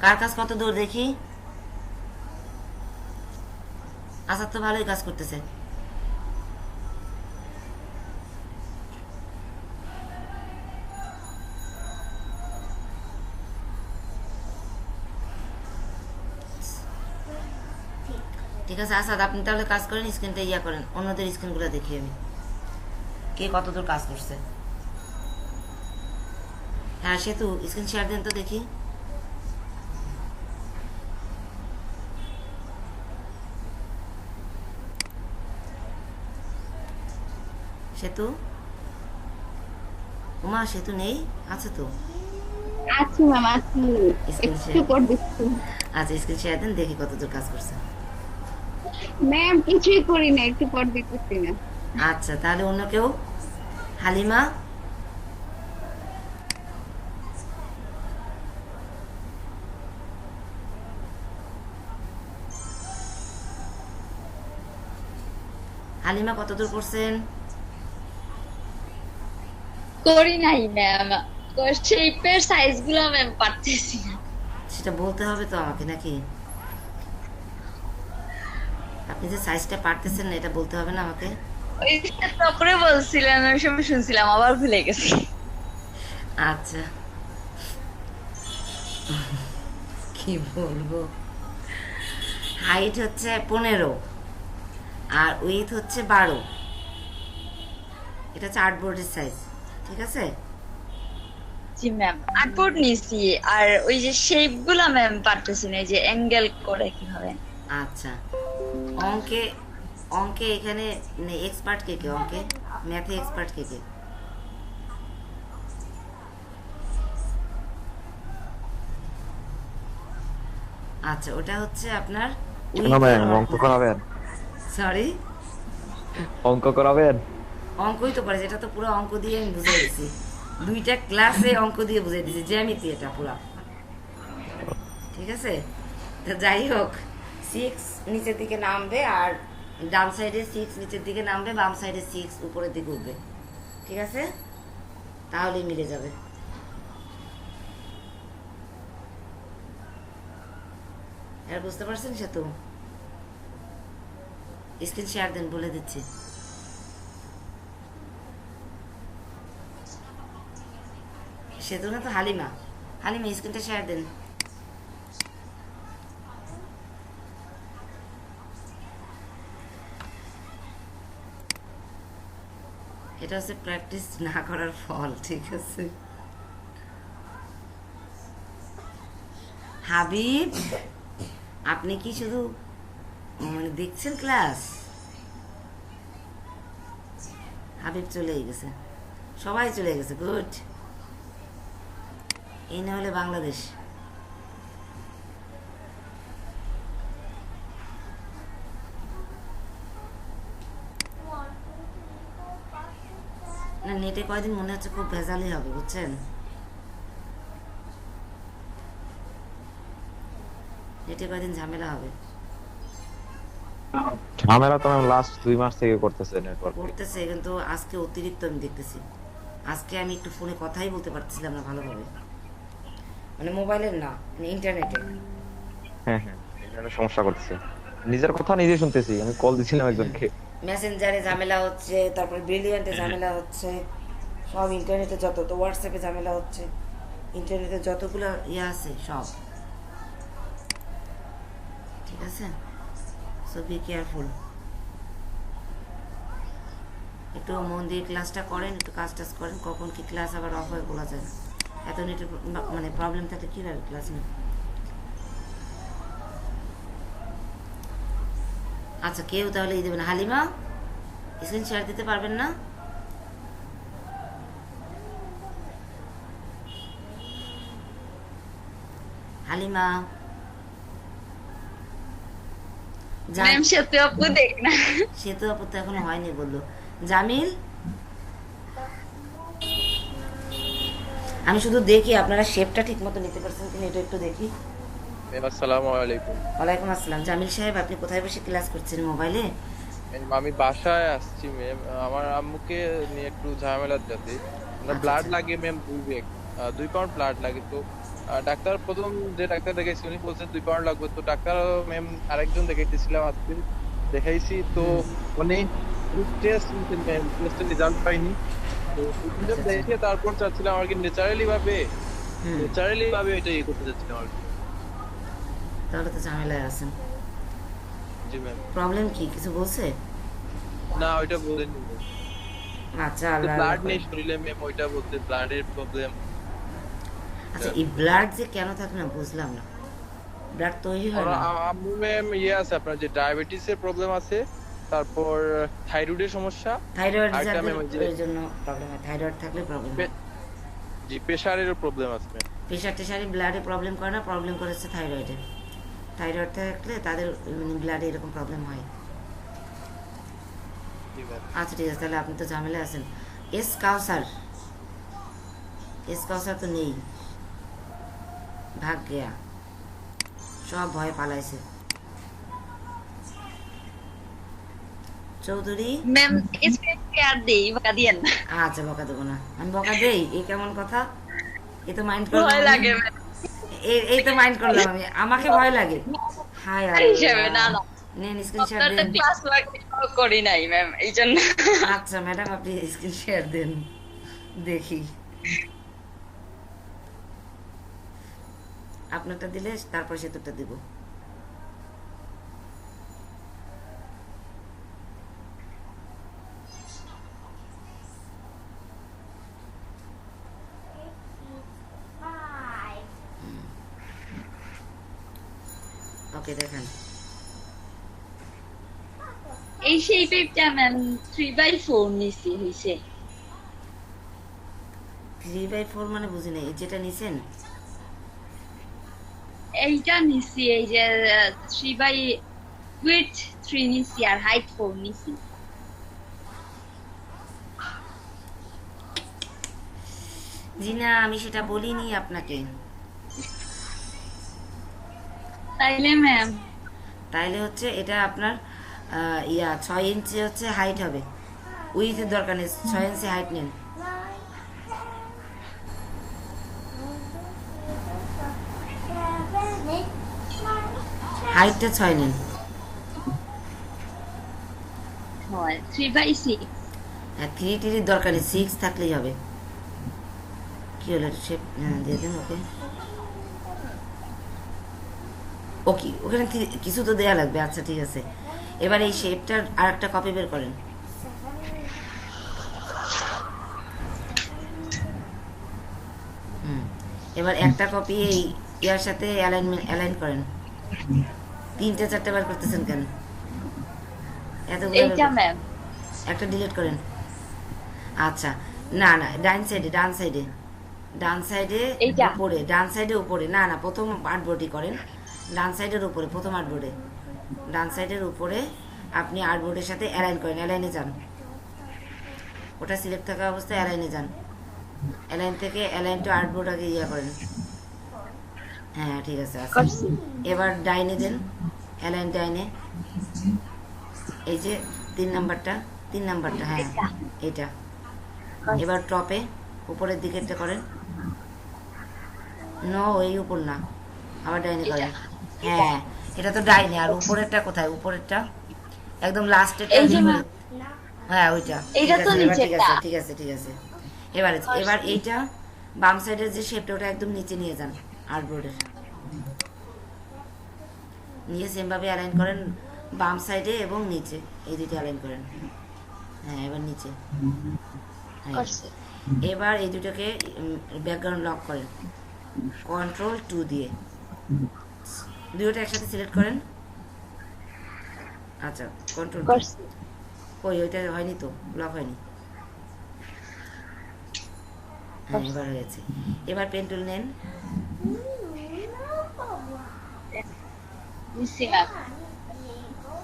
কার কাজ কত দূর দেখি? আসাদ তো ভালোই কাজ করতেছে। ঠিক আছে আসাদ, আপনি তাহলে কাজ করেন, স্ক্রিনটা ইয়া করেন, অন্যদের স্ক্রিনগুলো দেখি আমি কে কতদূর কাজ করছে। হ্যাঁ সেতু, স্ক্রিন শেয়ার দেন তো দেখি। সেতু, উমা সেতু নেই? আছে তো, আছি ম্যাম আছি, স্ক্রিন একটু শেয়ার। পর দিচ্ছি। আচ্ছা স্ক্রিন শেয়ার দেন, দেখি কতদূর কাজ করছে। ম্যাম কিছুই করি না, একটু পর দিতেছি না। আচ্ছা তাহলে অন্য কেউ? হালিমা? হালিমা কতদূর করছেন? করি নাই ম্যাম, শেপের সাইজ গুলো ম্যাম পারতেছি না। সেটা বলতে হবে তো আমাকে নাকি? আপনি যে সাইজটা পারতেছেন না এটা বলতে হবে না আমাকে? ওই তারপরে বলছিলেন, ওই সময় শুনছিলাম, আবার ভুলে গেছি। আচ্ছা কি বলবো, হাইট হচ্ছে 15 আর উইথ হচ্ছে 12, এটা হচ্ছে আর্টবোর্ডের সাইজ, ঠিক আছে? জি ম্যাম, আর্টবোর্ড নিছি, আর ওই যে শেপ গুলা ম্যাম পারতেছি না, এই যে অ্যাঙ্গেল করে কিভাবে। আচ্ছা অঙ্কে, অঙ্কে এখানে এক্সপার্ট কে কে? অঙ্কে ম্যাথে এক্সপার্ট কে কে? আচ্ছা ওটা হচ্ছে আপনার অঙ্ক করাবেন? সরি অঙ্ক করাবেন? অঙ্কই তো পারে, এটা তো পুরো অঙ্ক দিয়ে আমি বুঝাই দিছি, 2টা ক্লাসে অঙ্ক দিয়ে বুঝাই দিছি, জ্যামিতি এটা পুরো, ঠিক আছে? তো যাই হোক, 6 নিচের দিকে নামবে আর ডান সাইডে 6 নিচের দিকে নামবে, বাম সাইডে 6 উপরের দিকে উঠবে, ঠিক আছে? তাহলেই মিলে যাবে। এবার বুঝতে পারছেন সেতু? স্ক্রিন শেয়ার দেন, বলে দিচ্ছি। সেতু না তো হালিমা, হালিমা স্ক্রিনটা শেয়ার দেন। এটা হচ্ছে প্র্যাকটিস না করার ফল, ঠিক আছে? হাবিব, আপনি কি শুধু মানে দেখছেন ক্লাস? হাবিব চলেই গেছে, সবাই চলে গেছে, গুড। এই না হলে বাংলাদেশ। না নেটে কয়দিন মনে হচ্ছে খুব ভেজালই হবে, বুঝছেন? নেটে কয়দিন ঝামেলা হবে। ঝামেলা তো লাস্ট 2 মাস থেকে করতেছে নেটওয়ার্ক করতেছে, কিন্তু আজকে অতিরিক্ত আমি দেখতেছি। আজকে আমি একটু ফোনে কথাই বলতে পারতেছিলাম না ভালোভাবে, মানে মোবাইলের না, মানে ইন্টারনেটে। হ্যাঁ হ্যাঁ, এটা সমস্যা করতেছে। নিজের কথা নিজে শুনতেছি, আমি কল দিছিলাম একজনকে, মেসেঞ্জারে ঝামেলা হচ্ছে, তারপরে ব্রিলিয়ান্টে ঝামেলা হচ্ছে, সব ইন্টারনেটে যত, তো হোয়াটসঅ্যাপে ঝামেলা হচ্ছে, ইন্টারনেটে যতগুলো ইয়ে আছে সব, ঠিক আছে? সো বি কেয়ারফুল, একটু মন দিয়ে ক্লাসটা করেন, একটু কাজ টাজ করেন, কখন কি ক্লাস আবার অফ হয়ে বলা যায় না। এত নেটের মানে প্রবলেম থাকলে কীভাবে ক্লাস নেই? আচ্ছা কেউ তাহলে ই দেবেন। হালিমা স্ক্রিন শেয়ার দিতে পারবেন না? হালিমা ম্যাম সেতু আপু দেখ না, সেতু আপু তো এখনো হয়নি বললো। জামিল, আমি শুধু দেখি আপনারা শেপটা ঠিক মতো নিতে পারছেন কিনা, এটা একটু দেখি। আসসালামু আলাইকুম। ওয়ালাইকুম আসসালাম। জামিল সাহেব আপনি কোথায় বসে ক্লাস করছেন? মোবাইলে? আমি বাসায় আসছি ম্যাম, আমার আম্মুকে নিয়ে একটু ঝামেলা যাতে, আমরা ব্লাড লাগিয়ে ম্যাম 2 উইক 2 পাউন্ড ব্লাড লাগে। তো ডাক্তার প্রথম যে ডাক্তার দেখাইছি উনি বলছেন 2 পাউন্ড লাগবে। তো ডাক্তার ম্যাম আরেকজন দেখাইতেছিলাম আজকে, দেখাইছি তো উনি টেস্ট নিতেন ম্যাম, টেস্টের রেজাল্ট পাইনি। তো ওইটা দেখে তারপর চাচ্ছিলাম আর কি ন্যাচারালি ভাবে এটা ইয়ে করতে চাচ্ছিলাম আর কি। তাহলে তো ঝামেলায় আছেন। জি ম্যাম। প্রবলেম কি কিছু বলছে? না ওইটা বলেনি। আচ্ছা আল্লাহ ব্লাড নেই শরীরে ম্যাম, ওইটা বলতে ব্লাডের প্রবলেম। আচ্ছা এই ব্লাড যে কেন থাকে না বুঝলাম না, ব্লাড তৈরি হয় না। আম্মু ম্যাম ইয়ে আছে আপনার যে ডায়াবেটিসের প্রবলেম আছে, তারপর থাইরয়েডের সমস্যা, থাইরয়েড আরেকটা ম্যাম ওই যে এর জন্য প্রবলেম হয়, থাইরয়েড থাকলে প্রবলেম হয়। জি প্রেসারেরও প্রবলেম আছে ম্যাম। প্রেশার টেশারে ব্লাডে প্রবলেম করে না, প্রবলেম করেছে থাইরয়েডে। থাইরয়েড থাকলে তাদের মানে ব্লাডে এরকম প্রবলেম হয়। আচ্ছা ঠিক আছে, তাহলে আপনি তো ঝামেলা আছেন। এস কাউসার তো নেই, ভাগ গেয়া, সব ভয়ে পালাইছে। চৌধুরী ম্যাম স্পেসকে আর দেই, বকা দিয়েন না। আচ্ছা বকা দেবো না, আমি বকা দেই? এই কেমন কথা? এ তো মাইন্ড ভয় করলাম লাগে এই তো মাইন্ড করলাম আমি, আমাকে ভয় লাগে। হায় হিসেবে না আল্লাহ, না নেন স্ক্রিনশট আপনারটা দেন। ক্লাস ওয়ার্ক করি নাই ম্যাম, এইজন্য। আচ্ছা ম্যাডাম আপনি স্ক্রিনশট দেন দেখি। আপনারটা দিলে তারপর সেতুরটা দিব। ওকে দেখেন, এই সেই পেপটা ম্যাম 3/4 নিছি হইছে। 3/4 মানে বুঝি নাই, যেটা নিছেন এইটা নিছি, এই যে 3 নিছি আর হাইট 4 নিছি। জি না, আমি সেটা বলিনি আপনাকে। তাইলে ম্যাম তাইলে হচ্ছে এটা আপনার 6 ইঞ্চি হচ্ছে হাইট হবে, উইথের দরকার নেই, 6 ইঞ্চি হাইট নেন। হাইটটা 6 নেন। 3/6। হ্যাঁ 3 দরকার নেই, 6 থাকলেই হবে। কি হলো শেপ দিয়ে দেন ওকে। ওকে ওখানে কিছু তো দেয়া লাগবে। আচ্ছা ঠিক আছে, এবার এই শেপটার আর একটা কপি বের করেন। এবার একটা কপি এই ইয়ার সাথে অ্যালাইন করেন। 3টে 4টে বার করতেছেন কেন? এইটা ম্যাম একটা ডিলিট করেন। আচ্ছা না না, ডান সাইডে উপরে, ডান সাইডে উপরে, না না প্রথম আর্টবোর্ডই করেন। ডান সাইডের উপরে, প্রথম আর্টবোর্ডে, ডান সাইডের উপরে আপনি আর্টবোর্ডের সাথে অ্যালাইন করেন। অ্যালাইনে যান, ওটা সিলেক্ট থাকা অবস্থায় অ্যালাইনে যান। অ্যালাইন থেকে অ্যালাইন টু আর্টবোর্ড আগে ইয়া করেন। হ্যাঁ ঠিক আছে। এবার ডাইনে দেন, অ্যালাইন ডাইনে, এই যে 3 নাম্বারটা, হ্যাঁ এটা। এবার টপে উপরের দিকেরটা করেন। নো এই উপর না, আবার ডাইনে করেন। হ্যাঁ এটা তো ডাইনে, আর উপরেরটা কোথায়? উপরেরটা একদম লাস্টেরটা। হ্যাঁ ওইটা ঠিক আছে। এবার এইটা বাম সাইডের যে শেপটা ওটা একদম নিচে নিয়ে যান আর্টবোর্ডের, নিয়ে সেম ভাবে অ্যালাইন করেন বাম সাইডে এবং নিচে, এই দুটো অ্যালাইন করেন। হ্যাঁ এবার নিচে। হ্যাঁ এবার এই দুটোকে ব্যাকগ্রাউন্ড লক করেন Ctrl 2 দিয়ে, দুটোটা একসাথে সিলেক্ট করেন। আচ্ছা কন্ট্রোল কই, ওইটা হয়নি তো, লক হয়নি। হ্যাঁ এবার হয়েছে। এবার পেন টুল নেন।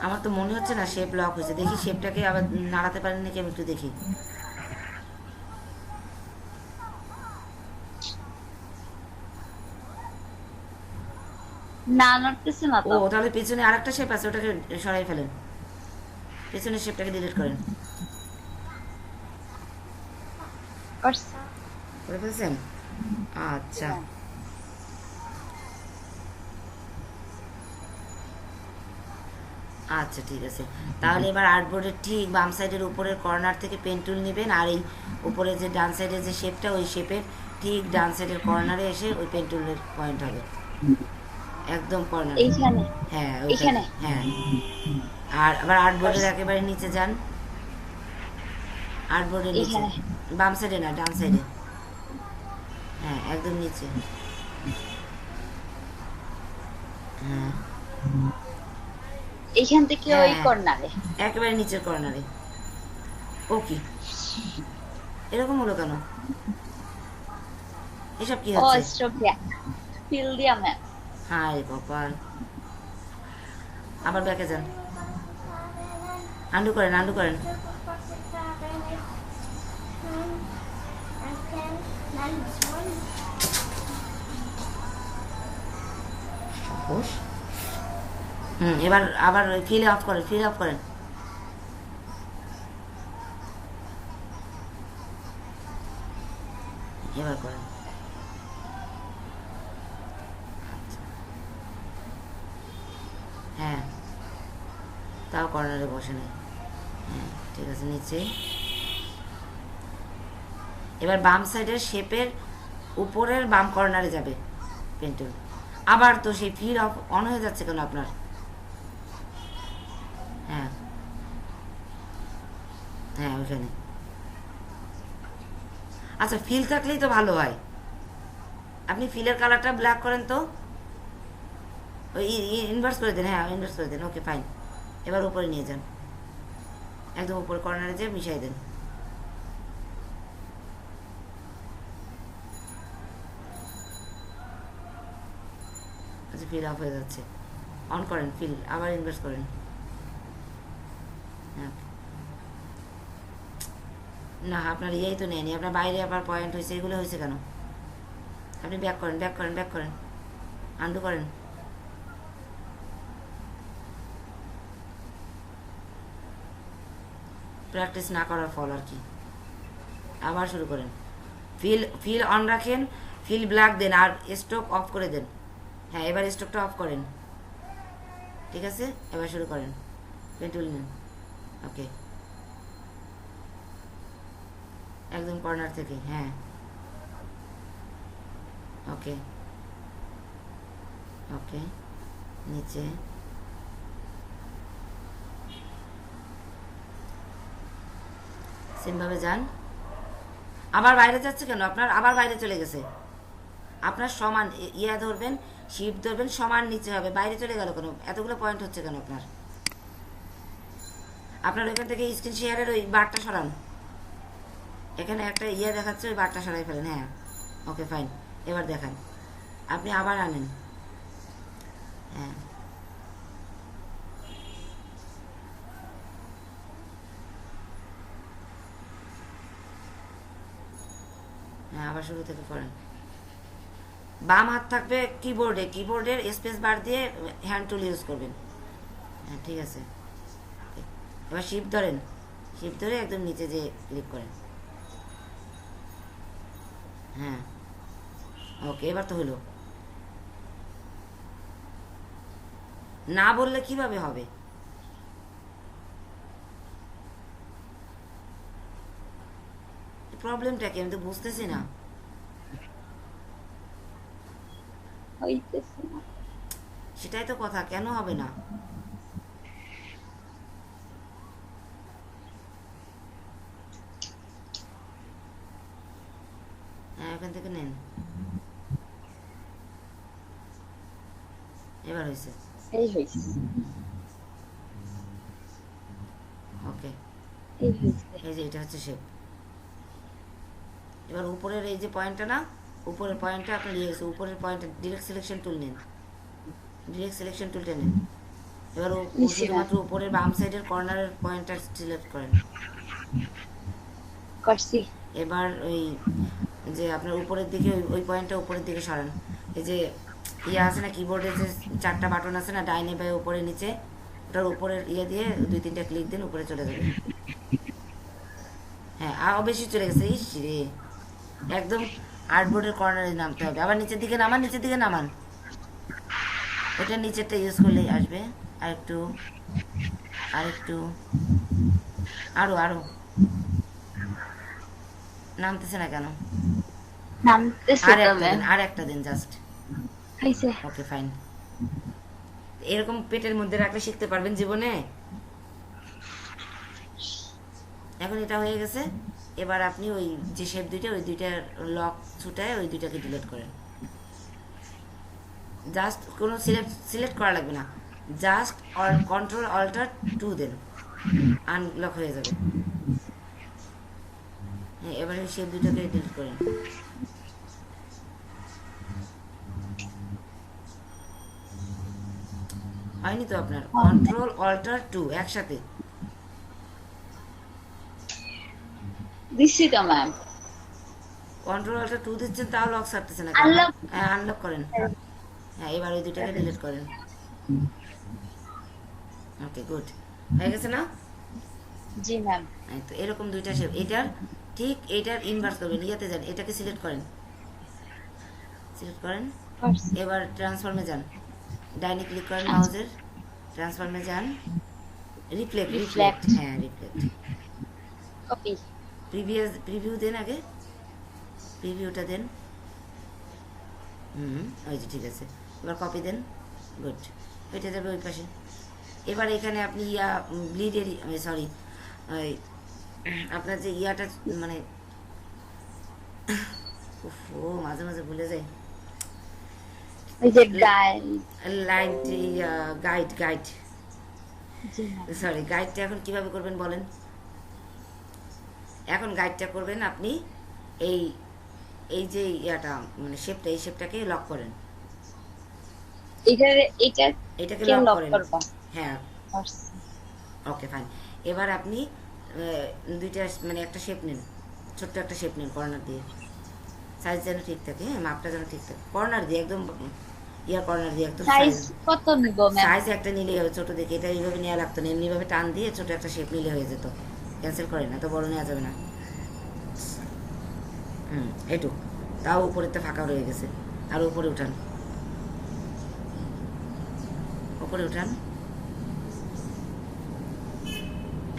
আমার তো মনে হচ্ছে না শেপ লক হয়েছে, দেখি শেপটাকে আবার নাড়াতে পারেন নাকি, আমি একটু দেখি। না নড়তেছে না তো। ও তাহলে পেছনে আরেকটা শেপ আছে, ওটাকে সরাই ফেলেন, পেছনের শেপটাকে ডিলিট করেন। করে ফেলছেন? আচ্ছা আচ্ছা ঠিক আছে, তাহলে এবার আর্টবোর্ডের ঠিক বাম সাইডের উপরের কর্নার থেকে পেন টুল নেবেন, আর এই উপরে যে ডান সাইডের যে শেপটা, ওই শেপের ঠিক ডান সাইডের কর্নারে এসে ওই পেন টুলের পয়েন্ট হবে, একদম কর্নার। এইখানে হ্যাঁ এইখানে হ্যাঁ। আর আবার আর্টবোর্ডের একেবারে নিচে যান, আর্টবোর্ডের নিচে, এইখানে বাম সাইডে না ডান সাইডে, হ্যাঁ একদম নিচে, হ্যাঁ এইখান থেকে ওই হ্যাঁ। কর্নারে একেবারে নিচের কর্নারে। ওকে, এরকম হলো কেন? এসব কি ও হচ্ছে? স্ট্রোক দিয়া ফিল দিয়া ম্যাম। হাই কপাল, আবার ব্যাকে যান, আন্ডু করেন আন্ডু করেন। এবার আবার ফিল অফ করেন, ফিল অফ করেন। এবার করেন। হ্যাঁ তাও কর্নারে বসে নেই, হ্যাঁ ঠিক আছে নিচে। এবার বাম সাইডের শেপের উপরের বাম কর্নারে যাবে পেন টুল। আবার তো সেই ফিল অফ অন হয়ে যাচ্ছে কেন আপনার? হ্যাঁ হ্যাঁ ওইখানে। আচ্ছা ফিল থাকলেই তো ভালো হয়, আপনি ফিলের কালারটা ব্ল্যাক করেন তো, ওই ইনভার্স করে দেন, হ্যাঁ ইনভার্স করে দেন। ওকে ফাইন, এবার উপরে নিয়ে যান, একদম উপরে কর্নারে যেয়ে মিশাই দেন। আচ্ছা ফিল অফ হয়ে যাচ্ছে, অন করেন ফিল, আবার ইনভার্স করেন। হ্যাঁ না আপনার ইয়েই তো নেয়নি, আপনার বাইরে আবার পয়েন্ট হয়েছে, এগুলো হয়েছে কেন? আপনি ব্যাক করেন ব্যাক করেন ব্যাক করেন, আন্ডু করেন। প্র্যাকটিস না করার ফল আর কি। আবার শুরু করেন, ফিল অন রাখেন, ফিল ব্ল্যাক দেন, আর স্ট্রোক অফ করে দেন। হ্যাঁ এবার স্ট্রোকটা অফ করেন, ঠিক আছে এবার শুরু করেন, পেন টুল নেন। ওকে একদম কর্নার থেকে, হ্যাঁ ওকে ওকে নিচে, সেমভাবে যান। আবার বাইরে যাচ্ছে কেন আপনার? আবার বাইরে চলে গেছে আপনার। সমান ইয়া ধরবেন, শিফট ধরবেন, সমান নিচে হবে, বাইরে চলে গেল কেন? এতগুলো পয়েন্ট হচ্ছে কেন আপনার? আপনার ওইখান থেকে স্ক্রিন শেয়ারের ওই বারটা সরান, এখানে একটা ইয়ে দেখাচ্ছে, ওই বারটা সরাই ফেলেন। হ্যাঁ ওকে ফাইন, এবার দেখান, আপনি আবার আনেন। হ্যাঁ হ্যাঁ আবার শুরু থেকে করেন। বাম হাত থাকবে কিবোর্ডে, কিবোর্ডের স্পেস বার দিয়ে হ্যান্ড টুল ইউজ করবেন। হ্যাঁ ঠিক আছে, এবার শিফট ধরেন, শিফট ধরে একদম নিচে যে ক্লিক করেন। হ্যাঁ ওকে এবার তো হলো। না বললে কিভাবে হবে? প্রবলেমটা কি আমি তো বুঝতেছি না। হইতেছে না, সেটাই তো কথা, কেন হবে না? হ্যাঁ এখান থেকে নেন, এবার হয়েছে। এই হইছে, ওকে এই হইছে। এই যে এটা হচ্ছে শেপ। এবার উপরের এই যে পয়েন্টটা না, উপরের পয়েন্টটা আপনি নিয়ে গেছে, উপরের পয়েন্টে ডিরেক্ট সিলেকশন টুল নেন, ডিরেক্ট সিলেকশন টুলটা নেন। এবার শুধুমাত্র উপরের বাম সাইডের কর্নারের পয়েন্টটা সিলেক্ট করেন। করছি। এবার ওই যে আপনার উপরের দিকে ওই পয়েন্টটা উপরের দিকে সরান। এই যে ইয়ে আছে না কিবোর্ডে, যে চারটা বাটন আছে না, ডাইনে বাই উপরে নিচে, ওটার উপরের ইয়ে দিয়ে 2-3টা ক্লিক দিন, উপরে চলে যাবে। হ্যাঁ আর বেশি চলে গেছে, ইস রে একদম আর্টবোর্ডের কর্নারে নামতে হবে, আবার নিচের দিকে নামান, নিচের দিকে নামান, ওটা নিচেরটা ইউজ করলেই আসবে। আরেকটু আরেকটু আরো আরো নামতেছে না কেন? নামতেছে আর তো একটা ম্যাম। দিন, আর একটা দিন জাস্ট। হইছে। Okay fine. এরকম পেটের মধ্যে রাখলে শিখতে পারবেন জীবনে। এখন এটা হয়ে গেছে, এবার আপনি ওই যে শেপ দুইটা, ওই দুইটার লক ছুটায় ওই দুইটাকে ডিলিট করেন। জাস্ট কোনো সিলেক্ট করা লাগবে না, জাস্ট কন্ট্রোল অল্টার 2 দেন, আনলক হয়ে যাবে। হ্যাঁ, এবারে শেপ দুইটাকে ডিলিট করেন। হয়নি তো আপনার? কন্ট্রোল অল্টার 2 একসাথে দিছি তো ম্যাম। কন্ট্রোল অল্টার 2 দিচ্ছেন, তাও লক ছাড়তেছে না। Unlock। হ্যাঁ, আনলক করেন। হ্যাঁ, এবার ওই দুটাকে ডিলিট করেন। ওকে গুড, হয়ে গেছে না? জি ম্যাম। এই তো এরকম দুইটা শেপ, এটার ঠিক এটার ইনভার্স করবেন। ইয়াতে যান, এটাকে সিলেক্ট করেন, সিলেক্ট করেন। এবার ট্রান্সফর্মে যান, ডাইনে ক্লিক করেন মাউসের, ট্রান্সফর্মে যান, রিফ্লেক্ট, হ্যাঁ রিফ্লেক্ট। কপি। প্রিভিউ দেন, আগে প্রিভিউটা দেন। ওই যে ঠিক আছে, এবার কপি দেন, গুড, ওইটা যাবে ওই পাশে। এবার এখানে আপনি ব্লিডের সরি ওই আপনার যে ইয়াটা মানে ও মাঝে মাঝে ভুলে যাই, ওই যে লাইট গাইড জি ম্যাম। সরি গাইডটা এখন কিভাবে করবেন বলেন? এখন গাইডটা করবেন আপনি এই যে ইয়াটা মানে শেপটা, এই শেপটাকে লক করেন, এটাকে লক লক করেন। করব। হ্যাঁ ওকে ফাইন। এবার আপনি দুইটা মানে একটা শেপ নিন, ছোট্ট একটা শেপ নিন কর্নার দিয়ে, সাইজ যেন ঠিক থাকে, হ্যাঁ মাপটা যেন ঠিক থাকে, কর্নার দিয়ে একদম কর্নার দিয়ে একদম সাইজ কত নিব ম্যাম? সাইজ একটা নিলেই হবে, ছোট দেখে। এটা এইভাবে নেওয়া লাগতো না, এমনি ভাবে টান দিয়ে ছোট একটা শেপ নিলে হয়ে যেত। ক্যান্সেল করেন, এত বড় নেওয়া যাবে না। এইটুক, তাও উপরেরটা ফাঁকা রয়ে গেছে। আর উপরে উঠান, উপরে উঠান,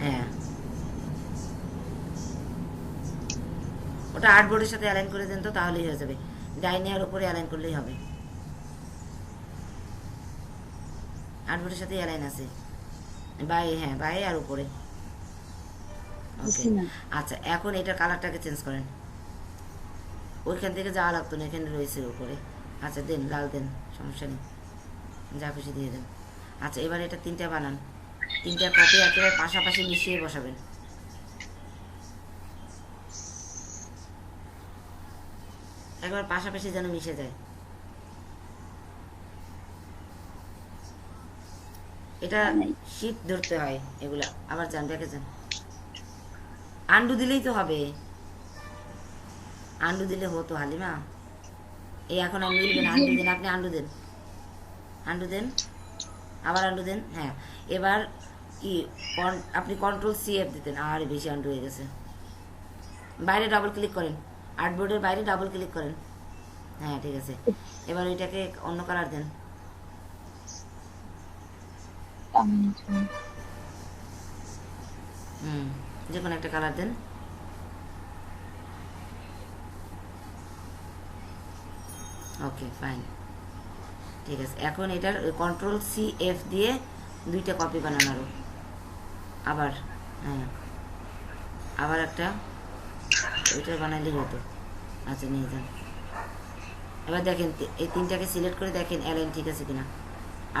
হ্যাঁ ওটা আর্টবোর্ডের সাথে অ্যালাইন করে দেন তো, তাহলেই হয়ে যাবে। ডাইনে আর উপরে অ্যালাইন করলেই হবে, আর্টবোর্ডের সাথে অ্যালাইন আছে, হ্যাঁ বাইরে আর উপরে। ওকে আচ্ছা, এখন এটার কালারটাকে চেঞ্জ করেন, ওইখান থেকে যাওয়া লাগতো না, এখানে রয়েছে উপরে। আচ্ছা দেন, লাল দেন, সমস্যা নেই, যা খুশি দিয়ে দেন। আচ্ছা এবার এটা 3টা বানান, 3টা কপি একেবারে পাশাপাশি মিশিয়ে বসাবেন। একবার পাশাপাশি যেন মিশে যায়। এটা শিফট ধরতে হয় এগুলা, আবার যান দেখে যান, আন্ডু দিলেই তো হবে, আন্ডু দিলে হতো হালিমা। এই এখন আর মিলবে না, আন্ডু দেন, আপনি আন্ডু দেন, আন্ডু দেন, আবার আন্ডু দেন। হ্যাঁ এবার কি আপনি কন্ট্রোল CF দিতেন, আর বেশি আন্ডু হয়ে গেছে। বাইরে ডাবল ক্লিক করেন, আর্টবোর্ডের বাইরে ডাবল ক্লিক করেন, হ্যাঁ ঠিক আছে। এবার ওইটাকে অন্য কালার দেন, যে কোনো একটা কালার দেন। ওকে ফাইন, ঠিক আছে। এখন এটার কন্ট্রোল CF দিয়ে 2টা কপি বানান আরো, আবার হ্যাঁ আবার একটা ওইটা বানাইলেই হতো। আচ্ছা নিয়ে যান। এবার দেখেন এই 3টাকে সিলেক্ট করে দেখেন অ্যালাইন ঠিক আছে কিনা,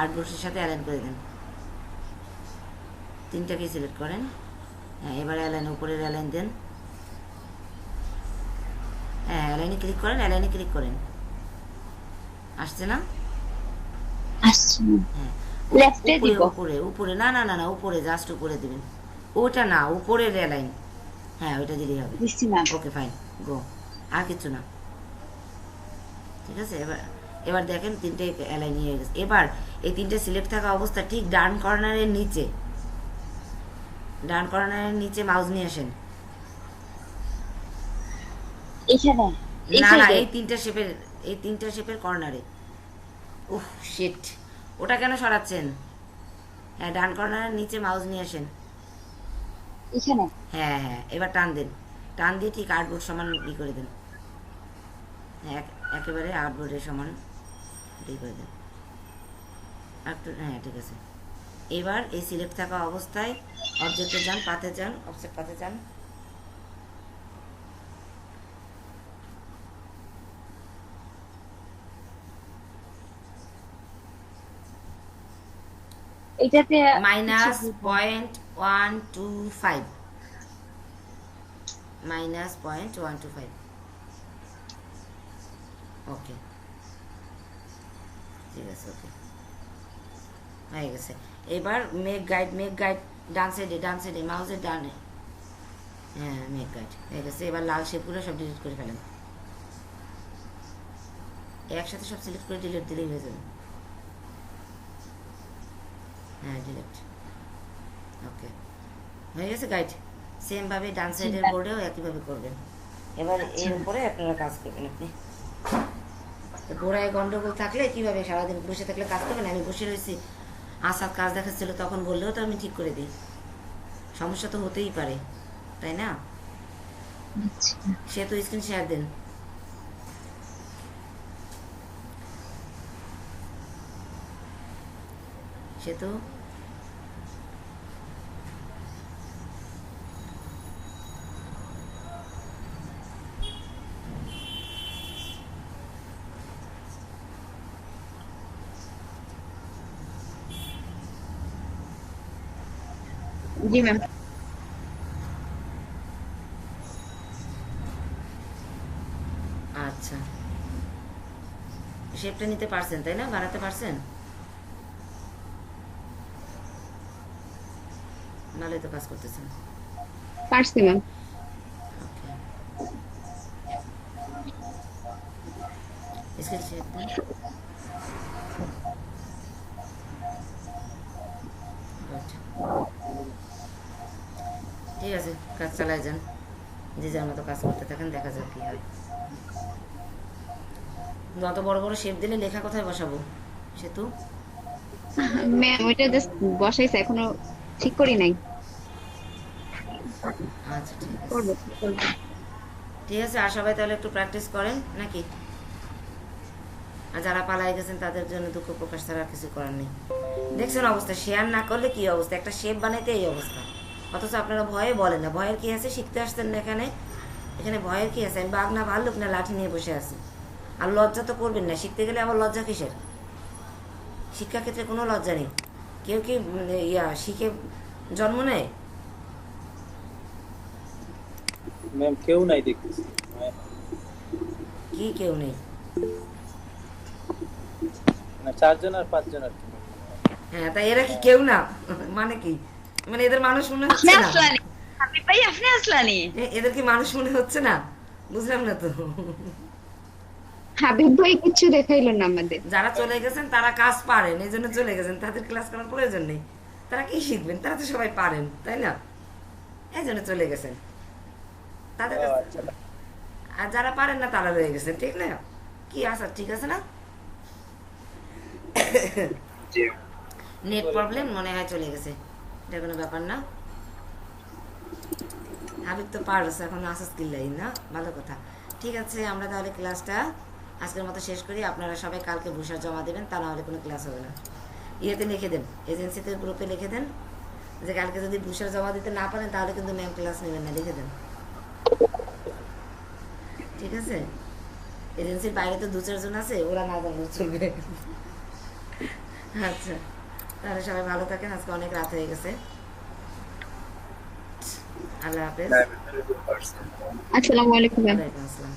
আর্টবোর্ডের সাথে অ্যালাইন করে দেন। 3টাকে সিলেক্ট করেন, হ্যাঁ এবার অ্যালাইন, উপরের অ্যালাইন দেন, হ্যাঁ অ্যালাইনে ক্লিক করেন, অ্যালাইনে ক্লিক করেন, আসছে না? হ্যাঁ উপরে উপরে, না না না না উপরে, জাস্ট উপরে দিবেন, ওটা না উপরের অ্যালাইন, হ্যাঁ ওইটা দিলেই হবে। ওকে ফাইন, গো, আর কিছু না, ঠিক আছে। এবার দেখেন 3টে অ্যালাইন হয়ে গেছে। এবার এই 3টে সিলেক্ট থাকা অবস্থা ঠিক ডান কর্নারের নিচে, ডান কর্নারের নিচে মাউস নিয়ে আসেন, এই না না side এ। এই তিনটা শেপের কর্নারে। উফ শিট, ওটা কেন সরাচ্ছেন? হ্যাঁ ডান কর্নারের নিচে মাউস নিয়ে আসেন। এখানে হ্যাঁ হ্যাঁ এবার টান দেন, টান দিয়ে ঠিক আর্টবোর্ড সমান ই করে দেন। হ্যাঁ একেবারে আর্টবোর্ডের সমান ই করে দেন একটু। হ্যাঁ ঠিক আছে। এবার এই সিলেক্ট থাকা অবস্থায় অবজেক্টে যান, পাতে যান, অবজেক্ট পাতে যান। এটাতে -.125 -.125 ওকে ঠিক আছে। ওকে হয়ে গেছে। এবার মেক গাইড ডান সাইডে মাউসের ডানে। হ্যাঁ মেক গাইড হয়ে গেছে। এবার লাল শেপগুলো সব ডিলিট করে ফেলেন, একসাথে সব সিলেক্ট করে ডিলিট দিলেই হয়ে যাবে। হ্যাঁ ডিলিট। ওকে হয়ে গেছে গাইড। সেম ভাবে ডান সাইডের বোর্ডেও একইভাবে করবেন। এবার এর উপরে আপনারা কাজ করবেন। আপনি তো গোড়ায় গন্ডগোল থাকলে কিভাবে সারাদিন বসে থাকলে কাজ করবেন? আমি বসে রয়েছি, আসাদ কাজ দেখাচ্ছিল, তখন বললেও তো আমি ঠিক করে দিই। সমস্যা তো হতেই পারে, তাই না? সে তো স্ক্রিন শেয়ার দেন। সে তো জি ম্যাম। আচ্ছা শেপটা নিতে পারছেন তাই না? বাড়াতে পারছেন? ভালোই তো কাজ করতেছেন। পারছি ম্যাম। স্কেল শেপ দেন। ঠিক আছে কাজ চালায় যান, যে যার মতো কাজ করতে থাকেন, দেখা যাক কি হয়। অত বড় বড় শেপ দিলে লেখা কোথায় বসাবো? সেতু ম্যাম ওইটা জাস্ট বসাইছে, এখনো ঠিক করি নাই। আচ্ছা ঠিক আছে করবো। ঠিক আছে। আর সবাই তাহলে একটু প্র্যাকটিস করেন নাকি? আর যারা পালাই গেছেন তাদের জন্য দুঃখ প্রকাশ ছাড়া আর কিছু করার নেই। দেখছেন অবস্থা, শেয়ার না করলে কি অবস্থা, একটা শেপ বানাইতে এই অবস্থা। অথচ আপনারা ভয়ে বলেন না। ভয়ের কি আছে? শিখতে আসতেন না এখানে, এখানে ভয়ের কি আছে? আমি বাঘ না ভাল্লুক না লাঠি নিয়ে বসে আছি। আর লজ্জা তো করবেন না, শিখতে গেলে আবার লজ্জা কিসের? শিক্ষাক্ষেত্রে কোনো লজ্জা নেই। কেউ কি শিখে জন্ম নেয়? ম্যাম কেউ নাই দেখতেছি। কি কেউ নেই? না 4 জন আর 5 জন আর কি। হ্যাঁ তাই এরা কি কেউ না? মানে কি, মানে এদের মানুষ মনে আপনি হচ্ছে না? আসলানি হাবিব ভাই, আপনি আসলানি। এদের কি মানুষ মনে হচ্ছে না? বুঝলাম না তো। হাবিব ভাই কিছু দেখাইলো না আমাদের। যারা চলে গেছেন তারা কাজ পারেন, এই জন্য চলে গেছেন, তাদের ক্লাস করার প্রয়োজন নেই। তারা কি শিখবেন? তারা তো সবাই পারেন, তাই না? এই জন্য চলে গেছেন তাদের কাছে। আর যারা পারেন না তারা রয়ে গেছেন, ঠিক না? কি আসার ঠিক আছে না? নেট প্রবলেম মনে হয় চলে গেছে, এটা কোনো ব্যাপার না। হাবিব তো পারছে, এখন আসা স্কিল না, ভালো কথা। ঠিক আছে আমরা তাহলে ক্লাসটা আজকের মতো শেষ করি। আপনারা সবাই কালকে বুসার জমা দেবেন, তা না হলে কোনো ক্লাস হবে না। ইয়েতে লিখে দেন, এজেন্সিতে গ্রুপে লিখে দেন যে কালকে যদি বুসার জমা দিতে না পারেন তাহলে কিন্তু ম্যাম ক্লাস নেবেন না, লিখে দেন। ঠিক আছে? এজেন্সির বাইরে তো 2-4 জন আছে, ওরা না জানলে চলবে। আচ্ছা তাহলে সবাই ভালো থাকেন, আজকে অনেক রাত হয়ে গেছে। আল্লাহ হাফেজ। আসসালামু আলাইকুম। ওয়ালাইকুম আসসালাম।